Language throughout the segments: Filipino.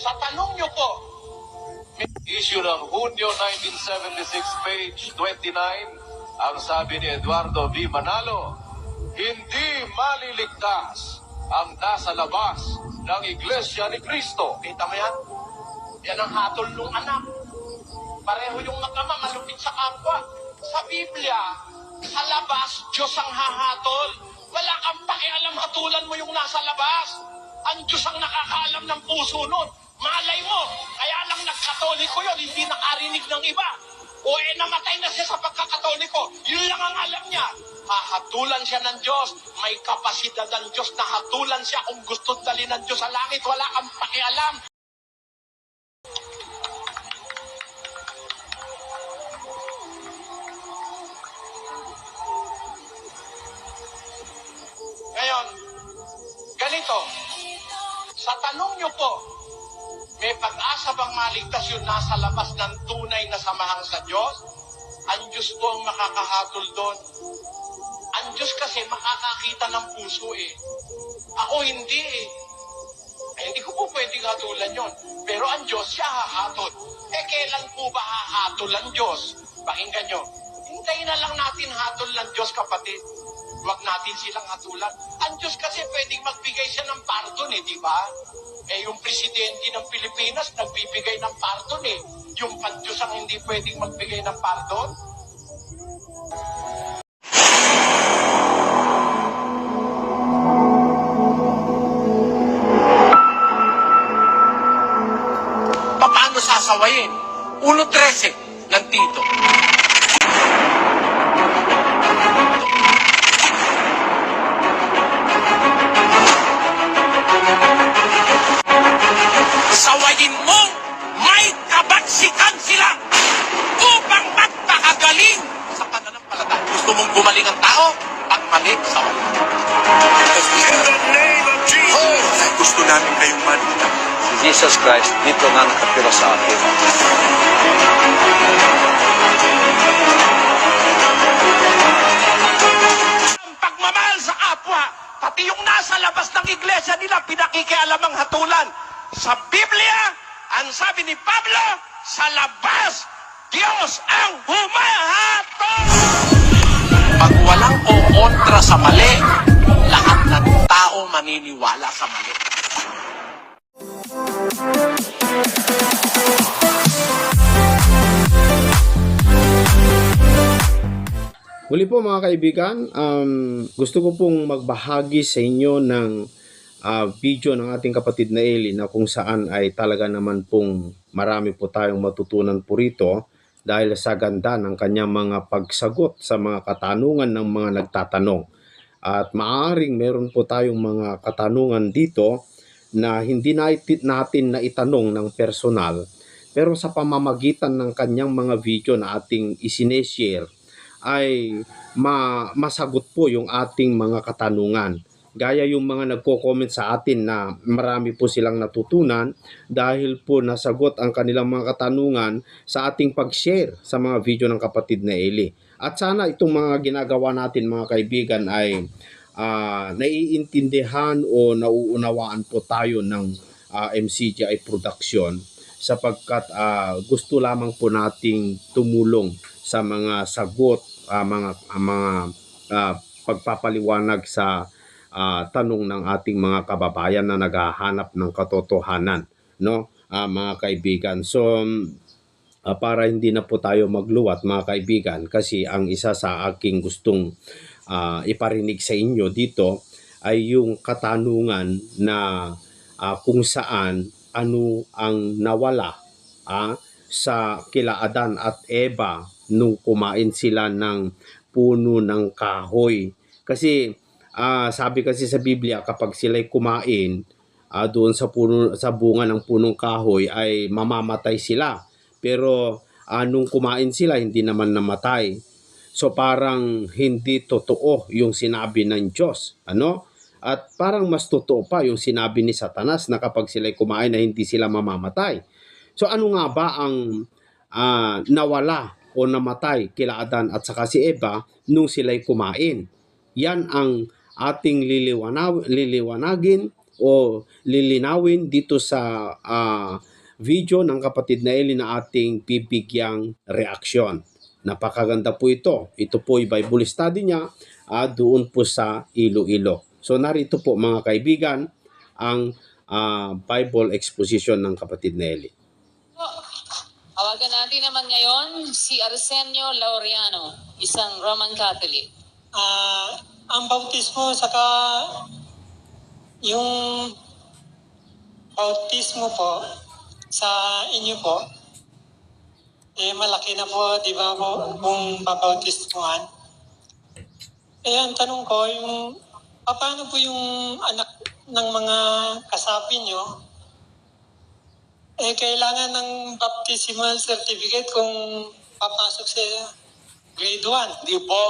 Sa tanong nyo po, Issue ng Hunyo 1976, page 29, ang sabi ni Eduardo V. Manalo, hindi maliligtas ang nasa labas ng Iglesia ni Cristo. kita mo yan? Yan ang hatol ng anak. Pareho yung mag-ama, malupit sa kapwa. Sa Biblia, sa labas, Diyos ang hahatol. Wala kang pakialam, hatulan mo yung nasa labas. Ang Diyos ang nakakaalam ng puso nun. Malay mo, kaya lang nagkatoliko yun, hindi nakarinig ng iba. O namatay na siya sa pagkakatoliko. Yun lang ang alam niya. Hahatulan siya ng Diyos. May kapasidad ang Diyos na hatulan siya kung gusto dalhin ng Diyos sa langit. Wala kang pakialam. Ngayon, ganito. Sa tanong niyo po, may pag-asa bang maligtas yun nasa labas ng tunay na samahan sa Diyos? Ang Diyos po ang makakahatol doon. Ang Diyos kasi makakakita ng puso eh. Ako hindi eh. Hindi ko po pwedeng hatulan yon. Pero ang Diyos, siya hahatol. Kailan po ba hahatol ang Diyos? Pakinggan nyo. Hintayin na lang natin hatol ng Diyos, kapatid. Huwag natin silang hatulan. Ang Diyos kasi pwedeng magbigay siya ng pardon eh, di ba? Yung presidente ng Pilipinas nagbibigay ng pardon eh. Yung Diyos ang hindi pwedeng magbigay ng pardon. Paano sasawayin? 1.13 ng Tito. Sawayin mong may kabaksikan sila upang magpakagaling sa pananampalataya. Gusto mong gumaling ang tao? Pag mali, sawayin. In the name of Jesus. Gusto namin kayong maligtas. Si Jesus Christ dito nga nakatira sa atin. Ang pagmamahal sa kapwa, pati yung nasa labas ng iglesia nila, pinakikialam ang hatulan. Sa Biblia, ang sabi ni Pablo, sa labas, Diyos ang humahatol. Pag walang kontra sa mali, lahat ng tao maniniwala sa mali. Muli po mga kaibigan, gusto ko pong magbahagi sa inyo ng video ng ating kapatid na Eli na kung saan ay talaga naman pong marami po tayong matutunan po rito dahil sa ganda ng kanyang mga pagsagot sa mga katanungan ng mga nagtatanong. At maaaring meron po tayong mga katanungan dito na hindi natin na itanong ng personal, pero sa pamamagitan ng kanyang mga video na ating isineshare ay masagot po yung ating mga katanungan. Gaya yung mga nagko-comment sa atin na marami po silang natutunan dahil po nasagot ang kanilang mga katanungan sa ating pag-share sa mga video ng kapatid na Eli. At sana itong mga ginagawa natin mga kaibigan ay naiintindihan o nauunawaan po tayo ng MCGI Production sapagkat gusto lamang po nating tumulong sa mga sagot, mga pagpapaliwanag sa tanong ng ating mga kababayan na naghahanap ng katotohanan, no, mga kaibigan. So para hindi na po tayo magluwat mga kaibigan, kasi ang isa sa aking gustong iparinig sa inyo dito ay yung katanungan na kung saan ano ang nawala sa kila Adan at Eva nung kumain sila ng puno ng kahoy. Kasi sabi kasi sa Biblia, kapag sila'y kumain doon sa bunga ng punong kahoy ay mamamatay sila. Pero nung kumain sila, hindi naman namatay. So parang hindi totoo yung sinabi ng Diyos. At parang mas totoo pa yung sinabi ni Satanas na kapag sila'y kumain na hindi sila mamamatay. So ano nga ba ang nawala o namatay kila Adan at saka si Eva nung sila'y kumain? Yan ang ating liliwanagin o lilinawin dito sa video ng kapatid na Eli na ating bibigyang reaksyon. Napakaganda po ito. Ito po ay Bible study niya doon po sa Iloilo. So narito po mga kaibigan ang Bible exposition ng kapatid na Eli. Tawagan natin naman ngayon si Arsenio Laureano, isang Roman Catholic. Ang bautismo saka yung bautismo po sa inyo po, malaki na po, di ba po, kung babautismuhan. Ang tanong ko, paano po yung anak ng mga kasapi nyo, kailangan ng baptismal certificate kung papasok sa grade 1. Hindi po.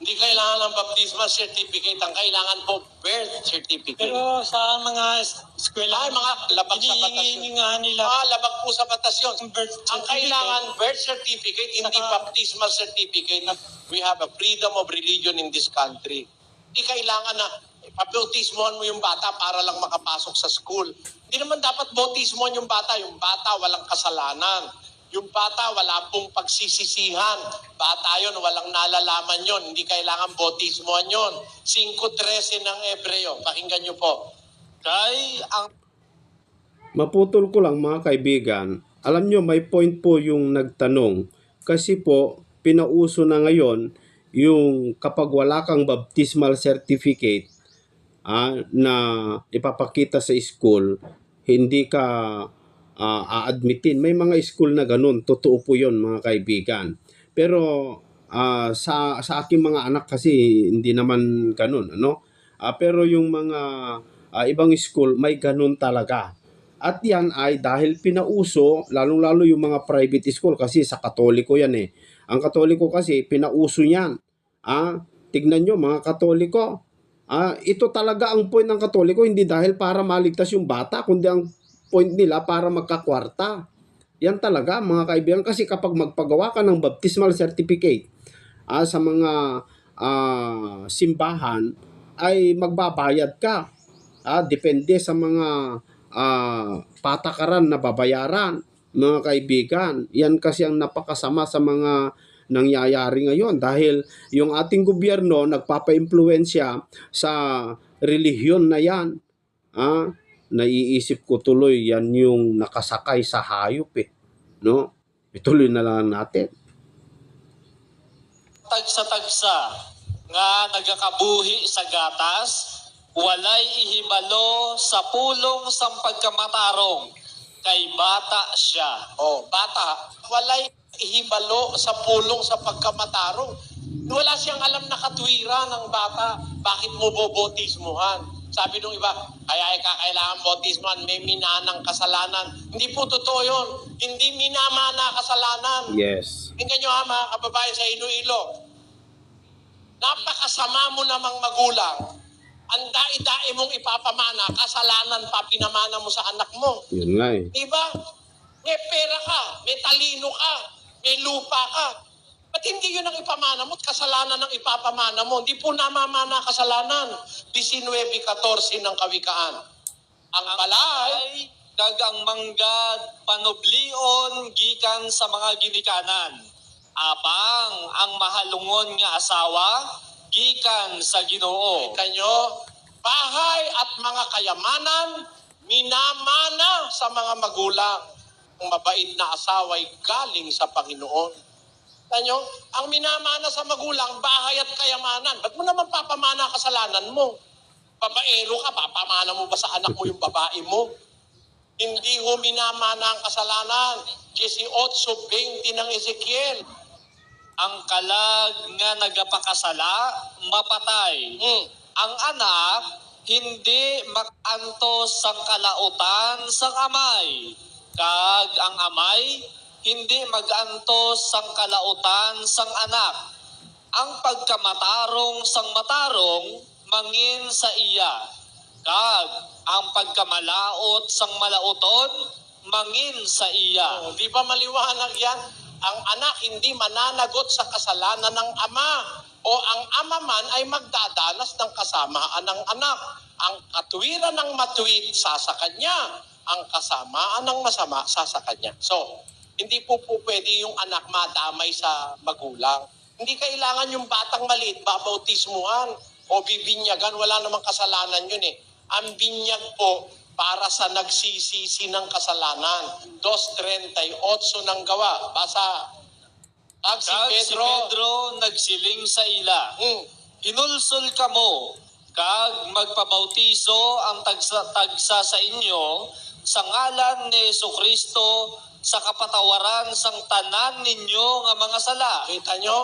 Hindi kailangan ng baptismal certificate. Ang kailangan po birth certificate. Pero sa mga eskwela, mga labag sa batas hinihingi yun. nga nila Labag po sa batas yun. birth Ang certificate. kailangan birth certificate, hindi Saka- baptismal certificate. We have a freedom of religion in this country. Hindi kailangan na pabautismohan mo yung bata para lang makapasok sa school. Hindi naman dapat bautismohan yung bata. Yung bata walang kasalanan. Yung bata wala pong pagsisisihan. Bata yon, walang nalalaman yon. Hindi kailangan bautismohan yon. 5:13 ng Hebreo. Pakinggan nyo po. Maputol ko lang mga kaibigan, alam nyo may point po yung nagtanong kasi po pinauso na ngayon yung kapag wala kang baptismal certificate na ipapakita sa school, hindi ka a-admitin. May mga school na ganun, totoo po yun mga kaibigan. Pero sa aking mga anak kasi hindi naman ganun, ano? Pero yung mga ibang school may ganun talaga. At yan ay dahil pinauso, lalong-lalo yung mga private school kasi sa Katoliko yan eh. Ang Katoliko kasi pinauso yan. Tignan nyo mga Katoliko. Ito talaga ang point ng Katoliko, hindi dahil para maligtas yung bata, kundi ang point nila para magkakwarta. Yan talaga mga kaibigan kasi kapag magpagawa ka ng baptismal certificate sa mga simbahan ay magbabayad ka. Depende sa mga patakaran na babayaran mga kaibigan. Yan kasi ang napakasama sa mga nangyayari ngayon dahil yung ating gobyerno nagpapa-impluwensya sa relihiyon na yan. Naiisip ko tuloy yan yung nakasakay sa hayop no? Ituloy na lang natin. Tagsa-tagsa nga nagakabuhi sa gatas, walay ihibalo sa pulong sang pagkamatarong, kay bata siya. Bata, walay ihibalo sa pulong sa pagkamatarong. Wala siyang alam na katwira ng bata. Bakit mo bobotismuhan? Sabi nung iba, kaya kailangan bautismuhan, may minanang kasalanan. Hindi po totoo yun. Hindi minamana kasalanan. Yes. Tingnan nyo mga kababayan sa Iloilo. Napakasama mo namang magulang. Ang dai-dai mong ipapamana, kasalanan pa pinamana mo sa anak mo. Yun nga eh. Diba? May pera ka, may talino ka, may lupa ka. Ba't hindi yun ang ipamana mo? Kasalanan ang ipapamana mo. Hindi po namamana kasalanan. 19:14 ng Kawikaan. Ang balay, Dagang manggad panoblion gikan sa mga ginikanan. Apang ang mahalungon nga asawa gikan sa Ginoo. kanyo, bahay at mga kayamanan, minamana sa mga magulang. Ang mabait na asawa ay galing sa Panginoon. Kanyo, ang minamana sa magulang, bahay at kayamanan. Ba't mo naman papamana kasalanan mo? Babaero ka, papamana mo ba sa anak mo yung babae mo? Hindi ho minamana ang kasalanan. 18:20 ng Ezekiel. Ang kalag nga nagapakasala, mapatay. Ang anak, hindi makantos sang kalautan sang amay. Kag ang amay, hindi magantos sang kalautan sang anak. Ang pagkamatarong sang matarong, mangin sa iya. Kag ang pagkamalaot sang malauton, mangin sa iya. Di ba maliwanag yan? Ang anak hindi mananagot sa kasalanan ng ama o ang ama man ay magdadanas ng kasamaan ng anak. ang katwiran ng matuwid sa kanya, ang kasamaan ng masama sa kanya. So, hindi po pwede yung anak madamay sa magulang. Hindi kailangan yung batang maliit babautismuhan o bibinyagan, wala namang kasalanan yun eh. Ang binyag po para sa nagsisisi ng kasalanan. 2:38 ng gawa. Basa. Kag si Si Pedro nagsiling sa ila. Hinulsol kamo, kag magpabautiso ang tagsa sa inyo sa ngalan ni Jesucristo sa kapatawaran sang tanan ninyo nga mga sala. Kita nyo?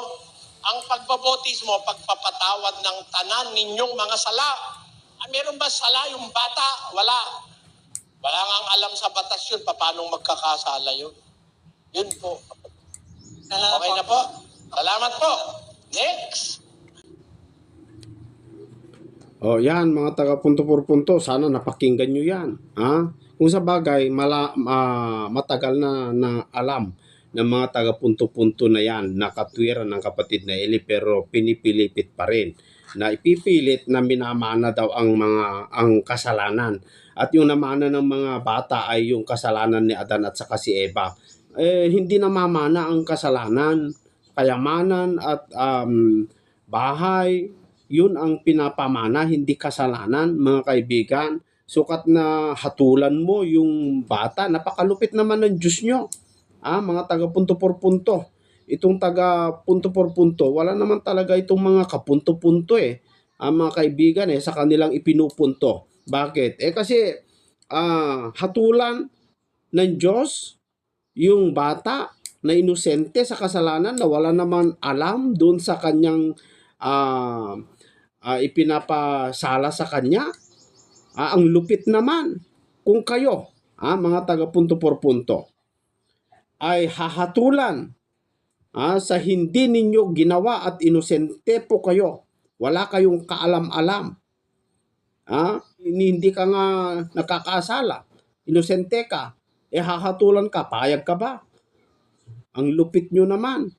Ang pagbabautismo, pagpapatawad ng tanan ninyong mga sala. Meron ba sala yung bata? Wala. Wala nga alam sa batas yun, paano magkakasala yun. Yun po. Okay na po. Salamat po. Next. O yan, mga taga punto por punto, sana napakinggan nyo yan. Ha? Kung sa bagay, matagal na alam ng mga taga punto-punto na yan, nakatwiran ng kapatid na Eli, pero pinipilipit pa rin na ipipilit na minamana daw ang kasalanan. At yung namana ng mga bata ay yung kasalanan ni Adan at saka si Eva. Hindi namamana ang kasalanan, kayamanan at bahay, yun ang pinapamana, hindi kasalanan, mga kaibigan. Sukat na hatulan mo yung bata, napakalupit naman ng Diyos nyo. Mga taga punto por punto. Itong taga punto por punto, wala naman talaga itong mga kapunto-punto mga kaibigan sa kanilang ipinupunto. Bakit? Kasi hatulan ng Diyos yung bata na inosente sa kasalanan na wala naman alam doon sa kanyang ipinapasala sa kanya. Ang lupit naman kung kayo, mga taga punto por punto, ay hahatulan sa hindi ninyo ginawa at inosente po kayo. Wala kayong kaalam-alam. Hindi ka nga nakakasala. Inosente ka. Hahatulan ka. Payag ka ba? Ang lupit nyo naman.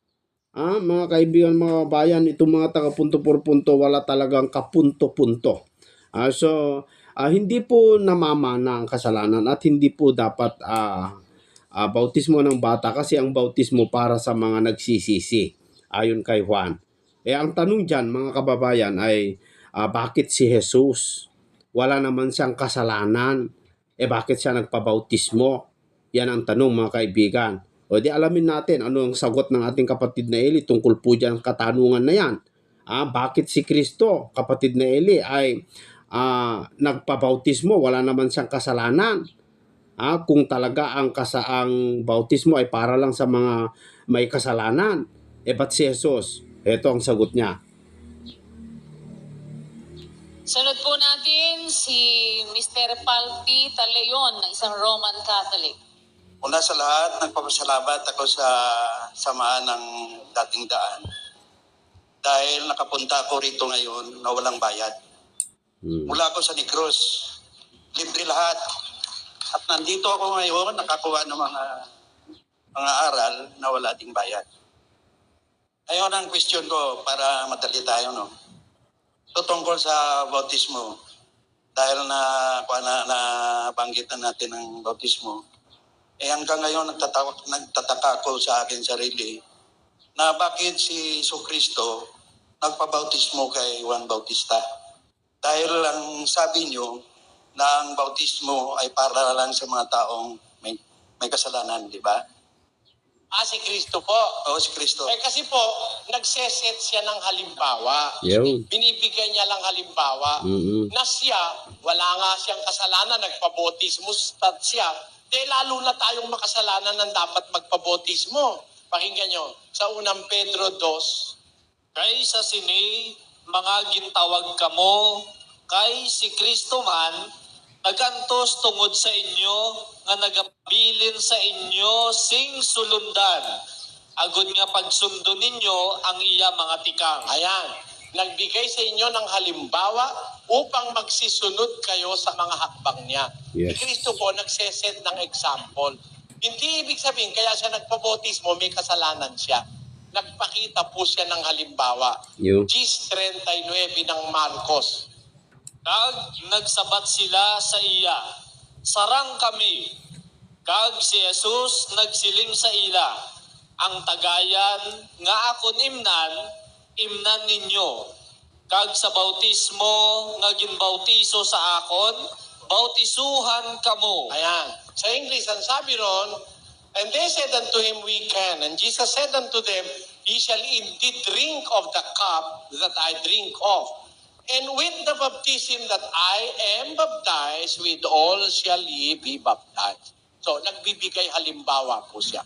Mga kaibigan, mga bayan, itong mga taga punto por punto, wala talagang kapunto-punto. So, hindi po namamana ang kasalanan at hindi po dapat bautismo ng bata kasi ang bautismo para sa mga nagsisisi ayon kay Juan. Ang tanong dyan, mga kababayan, ay bakit si Jesus? Wala naman siyang kasalanan. Bakit siya nagpabautismo? Yan ang tanong, mga kaibigan. O di alamin natin ano ang sagot ng ating kapatid na Eli tungkol po dyan katanungan na yan. Bakit si Kristo, kapatid na Eli, ay nagpabautismo? Wala naman siyang kasalanan. Kung talaga ang bautismo ay para lang sa mga may kasalanan, ba't si Jesus? Ito ang sagot niya. Sunod po natin si Mr. Palpi Taleon, isang Roman Catholic. Una sa lahat, nagpapasalamat ako sa samaan ng dating daan. Dahil nakapunta ako rito ngayon na walang bayad. Mula ako sa Negros, libre lahat. At nandito ako ngayon, nakakuha ng mga aral na wala ding bayad. Ayun ang question ko para madali tayo, no? So, tungkol sa bautismo, dahil nabanggit na natin ang bautismo, hanggang ngayon nagtataka ako sa akin sarili na bakit si Jesucristo nagpabautismo kay Juan Bautista. Dahil ang sabi niyo, na ang bautismo ay para lang sa mga taong may kasalanan, di ba? Si Kristo po. Oo, si Kristo. Kasi po, nagseset siya ng halimbawa. Binibigyan niya lang halimbawa na siya, wala nga siyang kasalanan, nagpabautismo siya. Lalo na tayong makasalanan ng dapat magpabautismo. Pakinggan nyo, sa unang Pedro 2, Kay sa sini, mga gintawag kamo, kay si Kristo man, nagantos tungod sa inyo, nga nagabilin sa inyo sing sulundan. Agud nga pagsundo ninyo ang iya mga tikang. Ayan, nagbigay sa inyo ng halimbawa upang magsisunod kayo sa mga hakbang niya. Yes. Si Kristo po nagseset ng example. Hindi ibig sabihin, kaya siya nagpabautismo, may kasalanan siya. Nagpakita po siya ng halimbawa. Gis 39 ng Marcos. Kag nagsabat sila sa iya, sarang kami. Kag si Jesus nagsiling sa ila, ang tagayan nga akon imnan ninyo. Kag sa bautismo nga ginbautiso sa akon, bautisuhan kamo. Ayan. Sa English, ang sabi ron, and they said unto him, we can. And Jesus said unto them, ye shall indeed drink of the cup that I drink of. And with the baptism that I am baptized, with all shall ye be baptized. So, nagbibigay halimbawa po siya.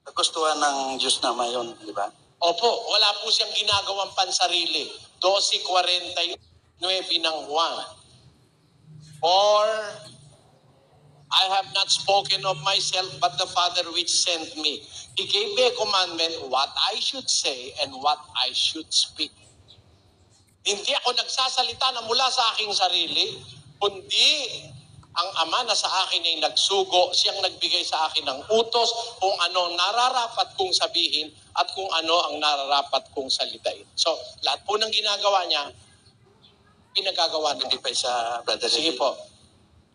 Nagustuhan ng Diyos na mayon, di ba? Opo, wala po siyang ginagawang pansarili. 12:49 ng Juan. Or, I have not spoken of myself, but the Father which sent me. He gave me a commandment what I should say and what I should speak. Hindi ako nagsasalita na mula sa aking sarili, kundi ang Ama na sa akin ay nagsugo, siyang nagbigay sa akin ng utos kung ano ang nararapat kong sabihin at kung ano ang nararapat kong salitain. So, lahat po ng ginagawa niya, pinagagawa na Hindi pa sa brother. Sige po.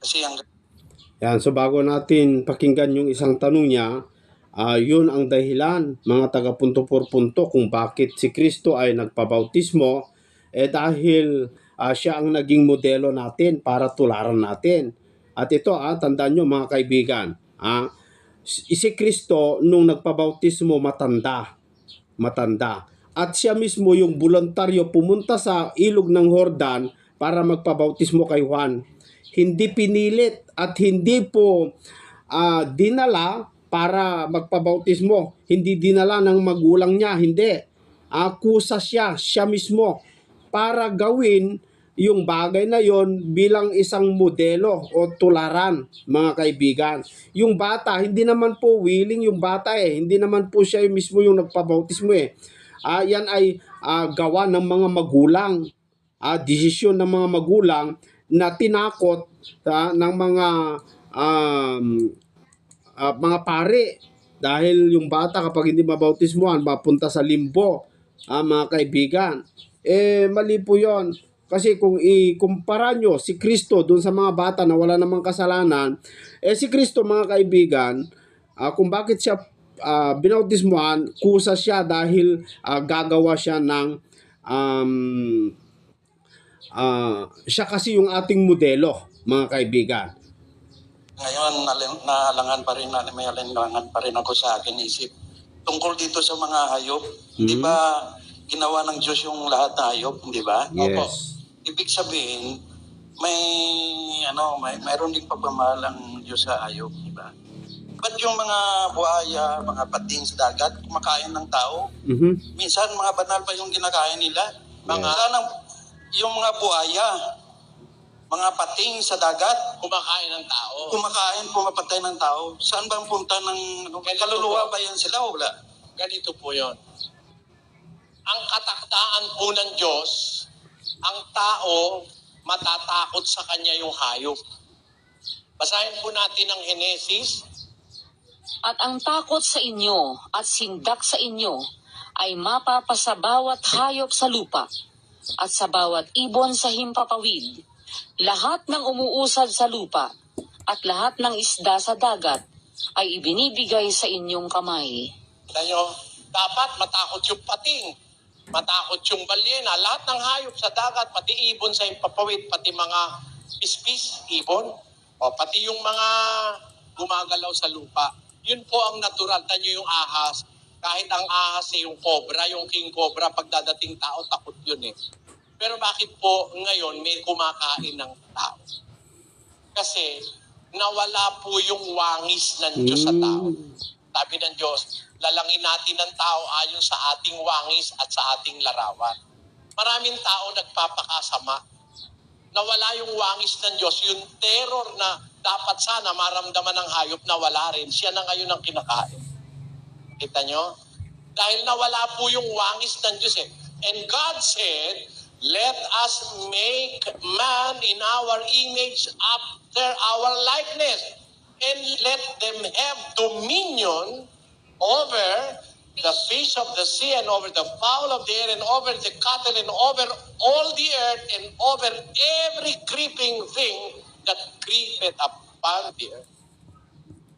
Kasi ang Yan, so bago natin pakinggan yung isang tanong niya, yun ang dahilan, mga taga punto por punto, kung bakit si Kristo ay nagpabautismo, dahil siya ang naging modelo natin para tularan natin. At ito, tandaan nyo mga kaibigan, si Kristo nung nagpabautismo matanda. At siya mismo yung voluntaryo pumunta sa ilog ng Jordan para magpabautismo kay Juan. Hindi pinilit at hindi po dinala para magpabautismo. Hindi dinala ng magulang niya, hindi. Kusa siya mismo para gawin yung bagay na yon bilang isang modelo o tularan, mga kaibigan. Yung bata, hindi naman po willing yung bata Hindi naman po siya mismo yung nagpabautismo Yan ay gawa ng mga magulang. Desisyon ng mga magulang na tinakot ng mga pare, dahil yung bata kapag hindi mabautismohan mapunta sa limbo, mga kaibigan. Mali po yon. Kasi kung ikumpara nyo si Kristo dun sa mga bata na wala namang kasalanan, si Kristo mga kaibigan, kung bakit siya binautismohan, kusa siya dahil gagawa siya ng siya kasi yung ating modelo, mga kaibigan. ngayon may alinlangan pa rin ako sa akin isip. Tungkol dito sa mga hayop, di ba ginawa ng Diyos yung lahat na hayop, di ba? Yes. Ibig sabihin, mayroon din pagmamahal ang Diyos sa hayop, di ba? Ba't yung mga buhaya, mga pating sa dagat, kumakain ng tao? Minsan, mga banal pa yung kinakain nila. Yung mga buhaya, mga pating sa dagat, Kumakain ng tao. pumapatay ng tao. Saan bang punta ng kaluluwa ba yan sila o wala? Ganito po yon. Ang katakdaan po ng Diyos, ang tao matatakot sa kanya yung hayop. Basahin po natin ang Henesis. At ang takot sa inyo at sindak sa inyo ay mapapasa bawat hayop sa lupa at sa bawat ibon sa himpapawid, lahat ng umuusad sa lupa at lahat ng isda sa dagat ay ibinibigay sa inyong kamay. Tayo, dapat matakot yung pating, matakot yung balyena, lahat ng hayop sa dagat, pati ibon sa himpapawid, pati mga pispis, ibon, o pati yung mga gumagalaw sa lupa. Yun po ang natural. Tanyo yung ahas. Kahit ang ahas yung cobra, yung king cobra, pag dadating tao, takot yun Pero bakit po ngayon may kumakain ng tao? Kasi nawala po yung wangis ng Diyos sa tao. Sabi ng Diyos, lalangin natin ang tao ayon sa ating wangis at sa ating larawan. Maraming tao nagpapakasama. Nawala yung wangis ng Diyos, yung terror na dapat sana maramdaman ng hayop na wala rin. Siya na ngayon ang kinakain. Kita nyo? Dahil nawala po yung wangis ng Diyos And God said, let us make man in our image after our likeness. And let them have dominion over the fish of the sea and over the fowl of the air and over the cattle and over all the earth and over every creeping thing that creepeth upon the earth.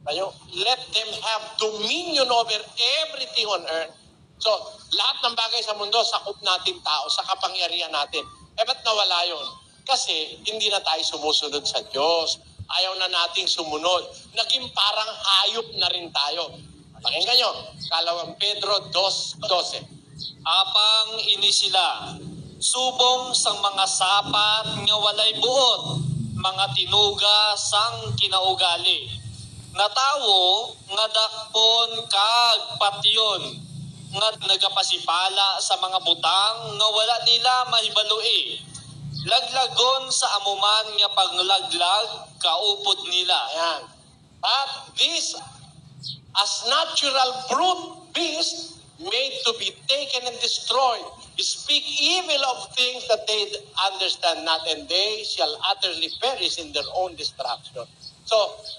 Tayo, let them have dominion over everything on earth. So, lahat ng bagay sa mundo, sakop natin tao, sa kapangyarihan natin. Ba't nawala yun? Kasi hindi na tayo sumusunod sa Diyos. Ayaw na nating sumunod. Naging parang hayop na rin tayo. Pakinggan nyo, 2 Pedro 2:12. Apang ini sila, subong sang mga sapat nga walay buot, mga tinuga sang kinaugali. Natawo nga dakpon kag patyon, nga nagapasipala sa mga butang nga wala nila mahibaloi. Laglagon sa amuman nga paglaglag kaupod nila. Ayan. But this, as natural brute beast, made to be taken and destroyed, speak evil of things that they understand not, and they shall utterly perish in their own destruction. So,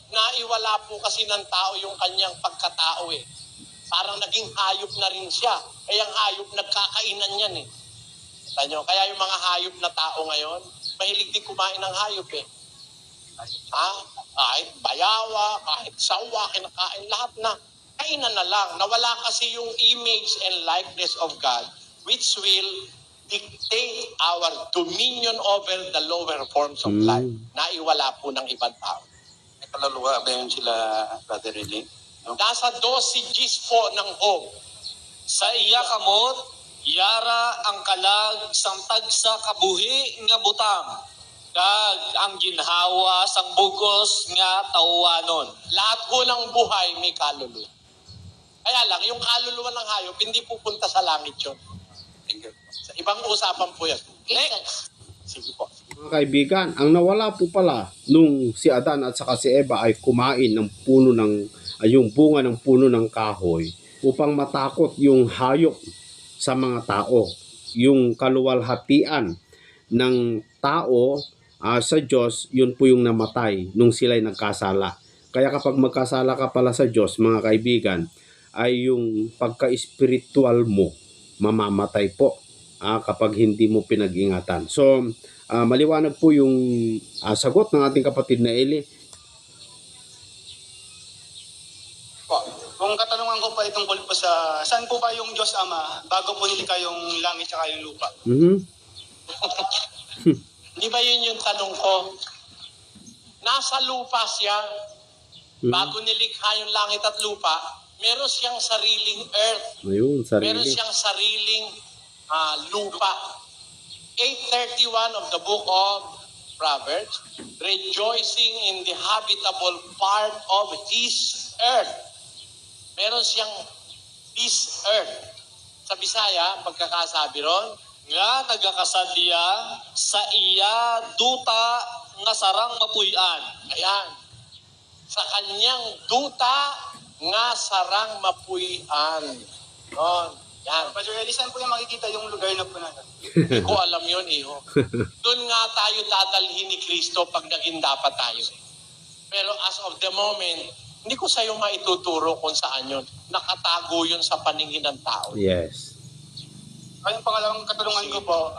naiwala po kasi ng tao yung kanyang pagkatao eh. Parang naging hayop na rin siya. Kaya ang hayop, nagkakainan yan eh. Tanyo, kaya yung mga hayop na tao ngayon, mahilig din kumain ng hayop eh. Kahit bayawa, kahit sawa, kinakain, lahat na. Kainan na lang. Nawala kasi yung image and likeness of God, which will dictate our dominion over the lower forms of life. Naiwala po ng ibang tao. May kaluluwa ba yun sila, Brother Rene? No? Nasa 12 Gs po ng Hope. Sa iya kamot, yara ang kalag sang tagsa kabuhi nga butang, kag ang ginhawa sang bugos nga tauwanon. Lahat po ng buhay may kaluluwa. Kaya lang, yung kaluluwa ng hayop, hindi pupunta sa langit yun. Sa ibang usapan po yan. Next. Sige po. Mga kaibigan, ang nawala po pala nung si Adan at saka si Eva ay kumain ng puno ng yung bunga ng puno ng kahoy upang matakot yung hayop sa mga tao. Yung kaluwalhatian ng tao sa Diyos, yun po yung namatay nung sila'y nagkasala. Kaya kapag magkasala ka pala sa Diyos, mga kaibigan, ay yung pagka-espiritual mo mamamatay po kapag hindi mo pinag-ingatan. So, maliwanag po yung sagot ng ating kapatid na Eli. Kung katanungan ko pa itong po sa saan po ba yung Diyos Ama bago po nilikha yung langit at yung lupa? Di ba yun yung tanong ko? Nasa lupa siya. Bago nilikha yung langit at lupa, meron siyang sariling earth. Ayun, Meron siyang sariling lupa. 8:31 of the book of Proverbs, rejoicing in the habitable part of his earth. Meron siyang his earth. Sa Bisaya, pagkakasabi ron, Nga nagakasadya sa iya duta nga sarang mapuy-an. ayan, sa kanyang duta nga sarang mapuy-an. Yon. Yan. Pastor Eli, saan po yung makikita yung lugar na po natin? Hindi ko alam yun, iho. Doon nga tayo dadalhin ni Kristo pag naging dapat tayo. Pero as of the moment, hindi ko sa'yo maituturo kung saan yun. Nakatago yun sa paningin ng tao. Yes. Ay, yung pangalawang katanungan ko po,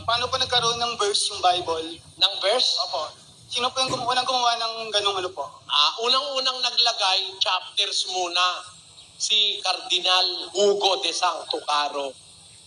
paano po nagkaroon ng verse yung Bible? Ng verse? Opo. Sino po yung unang gumawa ng ganung ano po? Unang-unang naglagay, chapters muna. Si Cardinal Hugo de Santo Caro.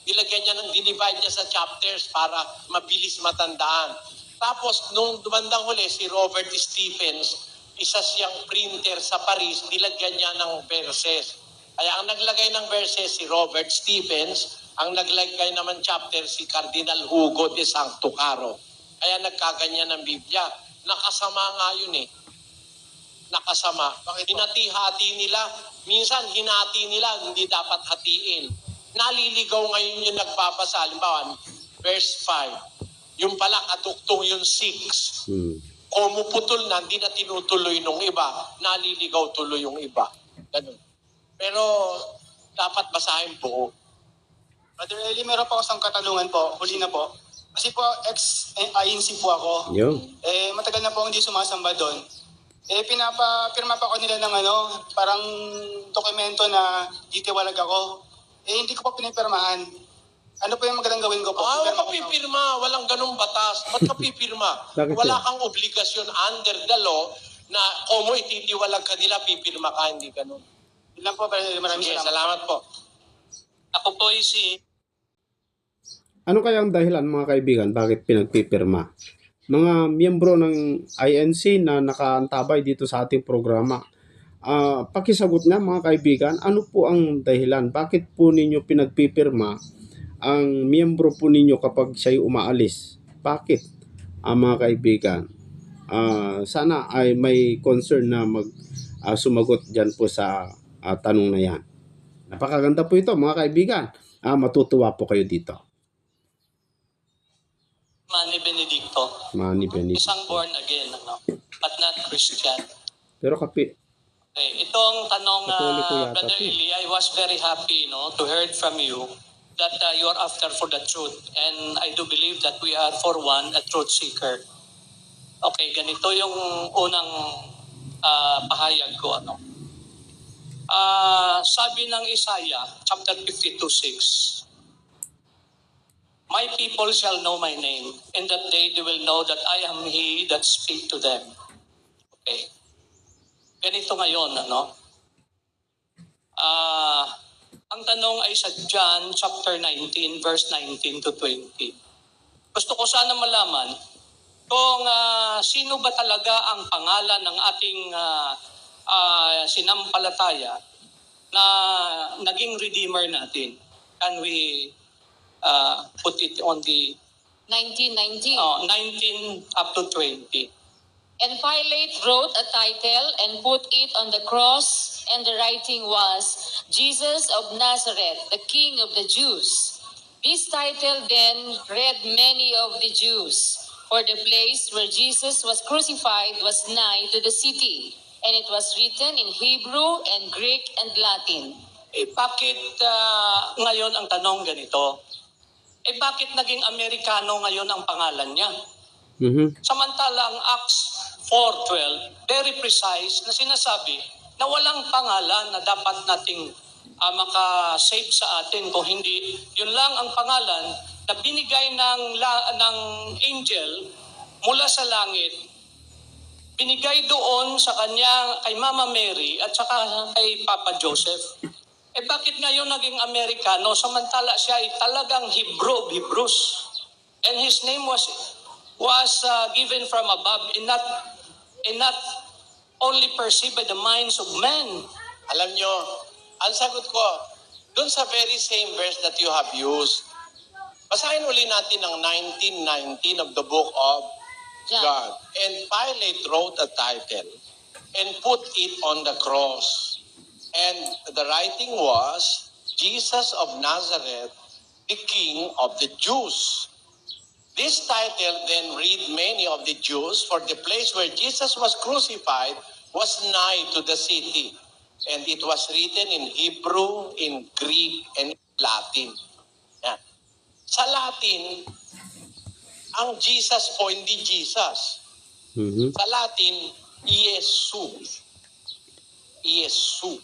Nilagyan niya dinivide niya sa chapters para mabilis matandaan. Tapos, nung dumandang huli, si Robert Stephens, isa siyang printer sa Paris, nilagyan niya ng verses. Kaya ang naglagay ng verses, si Robert Stephens, ang naglagay naman chapter, si Cardinal Hugo de Santo Caro. Kaya nagkaganyan ng Biblia. Nakasama nga yun eh. Nakasama. Hinati-hati nila. Minsan, hinati nila, hindi dapat hatiin. Naliligaw ngayon yung nagbabasa. Halimbawa, verse 5. Yung pala, katuktong yung 6. Kumuputol na, hindi na tinutuloy nung iba. Naliligaw tuloy yung iba. Ganun. Pero, dapat basahin buo. Brother Eli, meron po akong katanungan po. Huli na po. Kasi po, ex-INC po ako. Yo. Matagal na po hindi sumasamba doon. Pinapapirma pa ako nila ng parang dokumento na ditiwalag ako. Hindi ko pa pinipirmahan. Ano po yung magandang gawin ko po? Huwag ka pipirma. Walang ganung batas. Ba't ka pipirma? Bakit Wala yun? kang obligasyon under the law na kung mo ititiwalag ka nila, pipirma ka. Hindi ganun. Yun lang po, maraming Sige, salamat. salamat po. Ako po si Ano kaya ang dahilan mga kaibigan bakit pinagpipirma? Mga miyembro ng INC na nakaantabay dito sa ating programa, pakisagot na mga kaibigan, ano po ang dahilan? Bakit po ninyo pinagpipirma ang miyembro po ninyo kapag siya'y umaalis? Bakit? Mga kaibigan, sana ay may concern na sumagot dyan po sa tanong na yan. Napakaganda po ito mga kaibigan. Matutuwa po kayo dito. Manny Benedicto. Manny Benedicto. Isang born again, but not Christian. Pero kapi, Okay, itong tanong, Katoliko yata Brother to. Eli, I was very happy to hear from you that you are after for the truth. And I do believe that we are for one, a truth seeker. Okay, ganito yung unang pahayag ko. Sabi ng Isaiah, chapter 52:6, "My people shall know my name, and that day they will know that I am He that speak to them." Okay. Ganito ngayon, ang tanong ay sa John chapter 19, verse 19 to 20. Gusto ko sana malaman kung sino ba talaga ang pangalan ng ating sinampalataya na naging Redeemer natin. Can we put it on the 1919. 19 up to 20? And Pilate wrote a title and put it on the cross, and the writing was, Jesus of Nazareth, the King of the Jews. This title then read many of the Jews, for the place where Jesus was crucified was nigh to the city, and it was written in Hebrew and Greek and Latin. Bakit ngayon ang tanong ganito? Bakit naging Amerikano ngayon ang pangalan niya? Samantala ang Acts 4:12, very precise na sinasabi na walang pangalan na dapat nating maka-save sa atin kung hindi yun lang ang pangalan na binigay ng angel mula sa langit, binigay doon sa kanya kay Mama Mary at saka kay Papa Joseph. Bakit ngayon naging Amerikano samantala siya ay talagang Hebrews, and his name was given from above and not only perceived by the minds of men. Alam nyo, ang sagot ko, dun sa very same verse that you have used, basahin uli natin ang 19:19 of the book of God. And Pilate wrote a title and put it on the cross. And the writing was, Jesus of Nazareth, the King of the Jews. This title then read many of the Jews, for the place where Jesus was crucified was nigh to the city. And it was written in Hebrew, in Greek, and Latin. Yan. Sa Latin, ang Jesus po hindi Jesus. Sa Latin, Jesus. Yesu.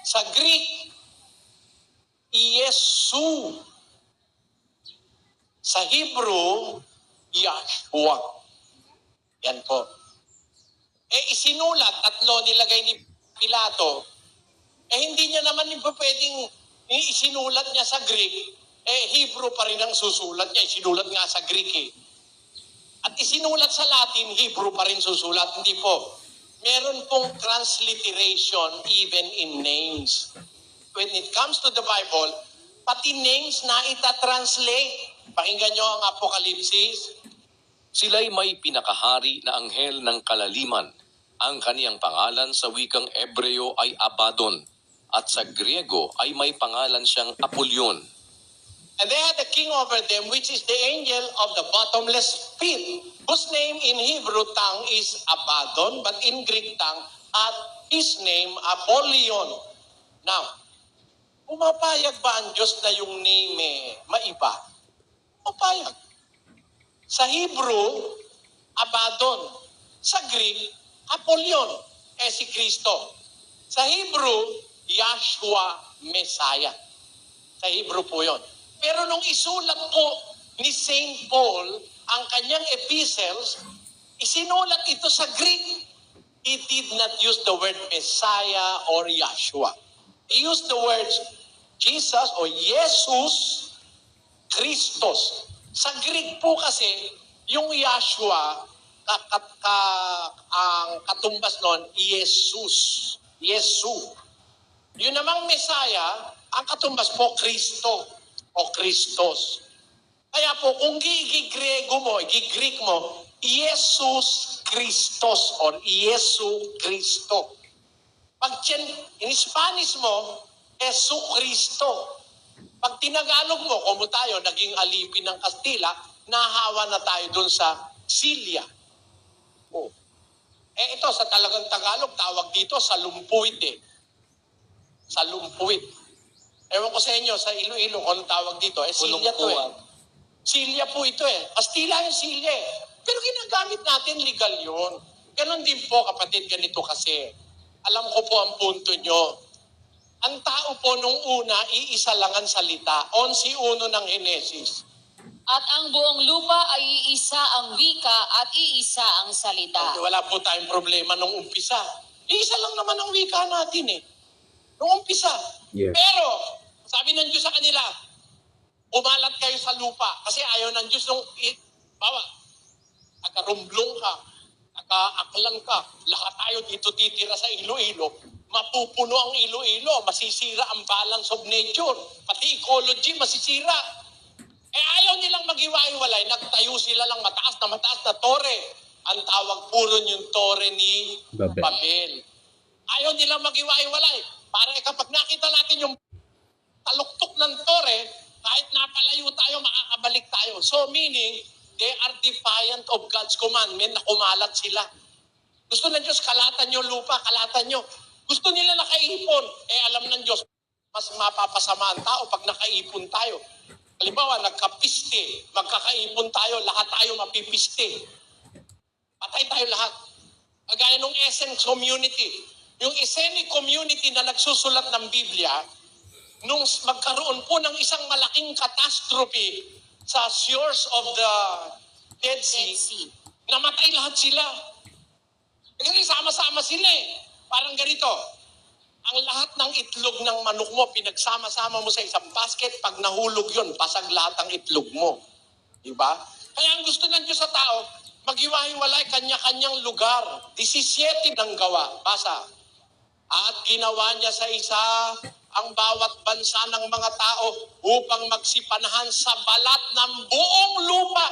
Sa Greek, Yesu. Sa Hebrew, Yahshua. Yan po. Isinulat, tatlo nilagay ni Pilato. Hindi niya naman pwedeng isinulat niya sa Greek. Hebrew pa rin ang susulat niya. Isinulat nga sa Greek At isinulat sa Latin, Hebrew pa rin susulat. Hindi po. Meron pong transliteration even in names. When it comes to the Bible, pati names na itatranslate. Pakinggan nyo ang Apokalipsis. Sila'y may pinakahari na anghel ng kalaliman. Ang kaniyang pangalan sa wikang Ebreo ay Abaddon, at sa Griego ay may pangalan siyang Apollyon. And they had a king over them, which is the angel of the bottomless pit, whose name in Hebrew tongue is Abaddon, but in Greek tongue, at his name Apollyon. Now, pumapayag ba ang Diyos na yung name maiba? Pumapayag. Sa Hebrew, Abaddon. Sa Greek, Apollyon, si Kristo. Sa Hebrew, Yahshua Messiah. Sa Hebrew po yon. Pero nung isulat po ni Saint Paul ang kanyang epistles, isinulat ito sa Greek. He did not use the word Messiah or Yahshua. He used the words Jesus or Jesus Christos. Sa Greek po kasi, yung Yahshua, ang katumbas nun, Jesus. Yesu. Yun namang Messiah, ang katumbas po, Kristo o Christos. Kaya po, kung gigrego mo, gigreek mo, Jesus Christos or Yesu Kristo. Pag in Spanish mo, Yesu Kristo. Pag tinagalog mo, kung tayo naging alipin ng Kastila, nahawa na tayo dun sa Silya. Oh. Ito, sa talagang Tagalog, tawag dito sa lumpuit eh. Sa lumpuit. Ewan ko sa inyo, sa Iloilo, kung tawag dito, Silya to eh. Silya po ito eh. Kastila yung Silya eh. Pero ginagamit natin, legal yun. Ganon din po, kapatid, ganito kasi. Alam ko po ang punto nyo. Ang tao po nung una, iisa lang ang salita. 11:1 ng Henesis. At ang buong lupa ay iisa ang wika at iisa ang salita. Wala po tayong problema nung umpisa. Iisa lang naman ang wika natin eh. Nung umpisa. Yes. Pero, sabi ng Diyos sa kanila, umalat kayo sa lupa. Kasi ayaw ng Diyos nung, taga-rumblong ka, taga-aklan ka, lahat tayo dito titira sa Iloilo, mapupuno ang Iloilo, masisira ang balance of nature, pati ecology masisira. Ayaw nilang maghiwa-hiwalay, nagtayo sila lang mataas na tore. Ang tawag puro yung tore ni Babel. Ayaw nilang maghiwa-hiwalay. Para kapag nakita natin yung taluktok ng tore, kahit napalayo tayo, makakabalik tayo. So meaning, they are defiant of God's commandment na kumalat sila. Gusto ng Diyos, kalatan nyo lupa, kalatan nyo. Gusto nila nakaipon. Alam ng Diyos, mas mapapasama ang tao pag nakaipon tayo. Halimbawa, nagkapiste, magkakaipon tayo, lahat tayo mapipiste. Patay tayo lahat. Kagaya nung Essene community. Yung Essene community na nagsusulat ng Biblia, nung magkaroon po ng isang malaking catastrophe sa shores of the Dead Sea, namatay lahat sila. Kasi sama-sama sila eh. Parang ganito, ang lahat ng itlog ng manok mo, pinagsama-sama mo sa isang basket, pag nahulog yun, basag lahat ang itlog mo. Diba? Kaya ang gusto ng Diyos sa tao, maghiwa-hiwalay kanya-kanyang lugar. 17 ng gawa. Basa. At ginawa niya sa isa ang bawat bansa ng mga tao upang magsipanahan sa balat ng buong lupa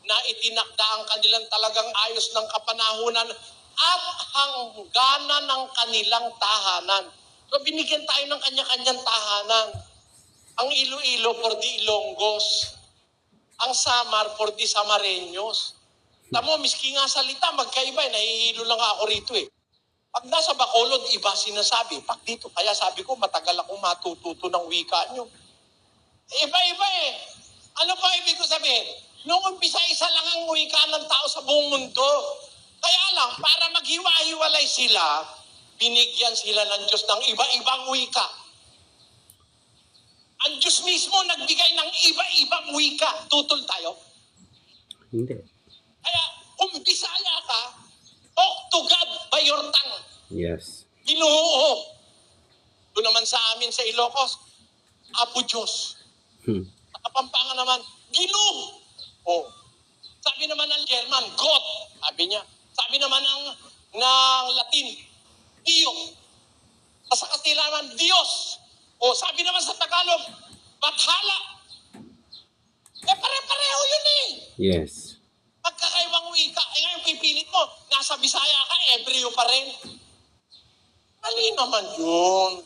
na itinakda ang kanilang talagang ayos ng kapanahunan at hangganan ng kanilang tahanan. So binigyan tayo ng kanya-kanyang tahanan. Ang Iloilo for the Ilonggos. Ang Samar for the Samareños. Tamo, miski nga salita, magkaiba eh. Nahihilo lang ako rito eh. Pag nasa Bacolod, iba sinasabi. Pag dito, kaya sabi ko, matagal akong matututo ng wika nyo. Iba-iba eh. Ano pa ibig ko sabihin? Nung umpisa, isa lang ang wika ng tao sa buong mundo. Kaya lang, para maghiwa-hiwalay sila, binigyan sila ng Diyos ng iba-ibang wika. Ang Diyos mismo nagbigay ng iba-ibang wika. Tutol tayo? Hindi. Kaya, kung Bisaya ka, talk to God by your tongue. Yes. Ginoo. Doon naman sa amin sa Ilocos, Apo Diyos. Sa Kapampangan naman, Ginoo. Oh. Sabi naman ng German, God. Sabi niya. Sabi naman ng Latin, Dio. Sa Kastila naman, Diyos. O sabi naman sa Tagalog, Bathala. Pare-pareho yun eh. Yes. Pagkakaibang wika, ngayon pipilit mo, nasa Bisaya ka, Ebreo pa rin. Mali naman yun.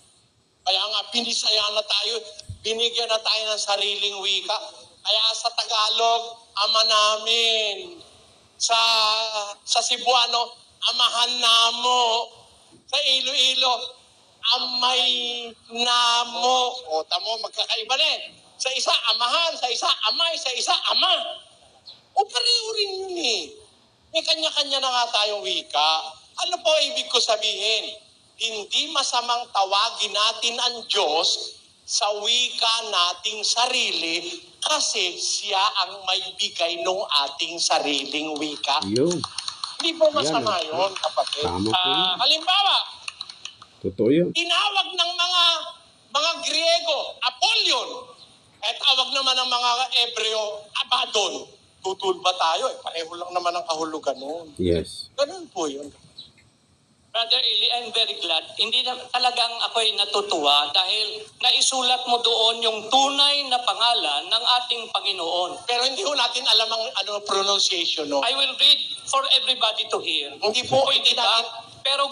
Kaya nga, pinisaya na tayo, binigyan na tayo ng sariling wika. Kaya sa Tagalog, ama namin. Sa Cebuano, amahan namo. Sa Iloilo, amay namo. O, tamo, magkakaiba rin. Sa isa, amahan. Sa isa, amay. Sa isa, ama. O pareho rin yun eh. May kanya-kanya na nga tayong wika. Ano po ibig ko sabihin? Hindi masamang tawagin natin ang Diyos sa wika nating sarili kasi siya ang may bigay ng ating sariling wika. Yun. Hindi po masama Yan, yun, kapatid. Tama po yun. Halimbawa, Totoo yun. tinawag ng mga Griego, Apollyon, at tawag naman ng mga Ebreo, Abaddon. Tutul ba tayo? Pareho lang naman ang kahulugan noon. Yes. Ganun po yun. Brother Eli, I'm very glad. Hindi na talagang ako'y natutuwa dahil naisulat mo doon yung tunay na pangalan ng ating Panginoon. Pero hindi ho natin alam ang pronunciation, no? I will read for everybody to hear. Hindi po, Pwede hindi ba? natin. Pero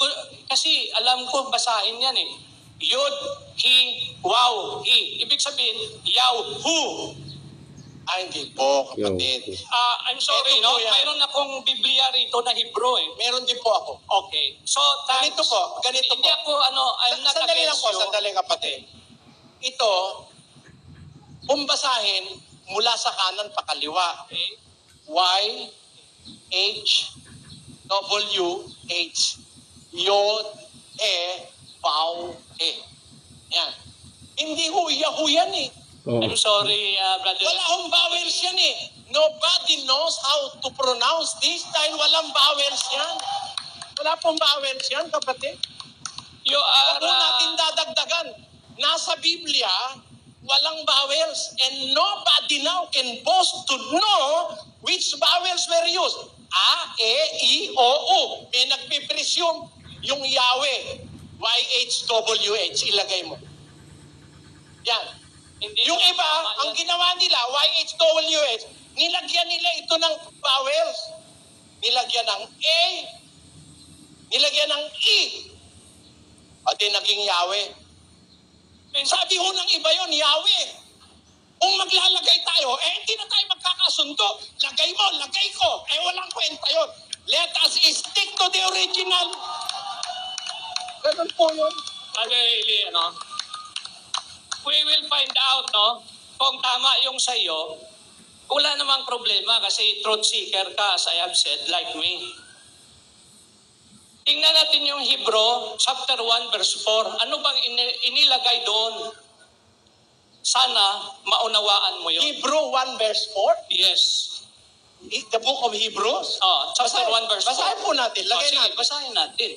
kasi alam ko basahin yan eh. Yod, he, wow, he. Ibig sabihin, yaw, who. Hindi po, kapatid. I'm sorry, Ito no? po yan. Mayroon akong Biblia rito na Hebrew eh. Meron din po ako. Okay. So, Ganito po, ganito hindi po. ako, I'm not Sandali lang against po, you. sandali kapatid. Ito, kung basahin, mula sa kanan pa kaliwa. Okay. Y, H, W, H. Yod, E, Pau, E. Yan. Hindi ho yan eh. Oh. I'm sorry, brother. Wala hong vowels yan eh. Nobody knows how to pronounce this dahil walang vowels yan. Wala pong vowels yan, kapatid. You Huwag are... po natin dadagdagan. Nasa Biblia, walang vowels. And nobody now can boast to know which vowels were used. A, E, I, O, U. May nagpipresume yung Yahweh. Y, H, W, H. Ilagay mo. Yan. Hindi Yung iba, ang ginawa nila, YHWH, nilagyan nila ito ng vowels. Nilagyan ng A, nilagyan ng E. At naging Yahweh. Sabi ho ng iba yon Yahweh. Kung maglalagay tayo, hindi na tayo magkakasundo. Lagay mo, lagay ko. Walang kwenta yon. Let us stick to the original. Ganun po yun. Brother Eli, we will find out, no? Kung tama yung sa'yo, wala namang problema kasi truth seeker ka, as I have said, like me. Tingnan natin yung Hebrew, chapter 1, verse 4. Ano bang inilagay doon? Sana maunawaan mo yun. Hebrew 1 verse 4? Yes. The book of Hebrews? Chapter 1, verse 4. Basahin po natin. Lagay Sige, natin. basahin natin.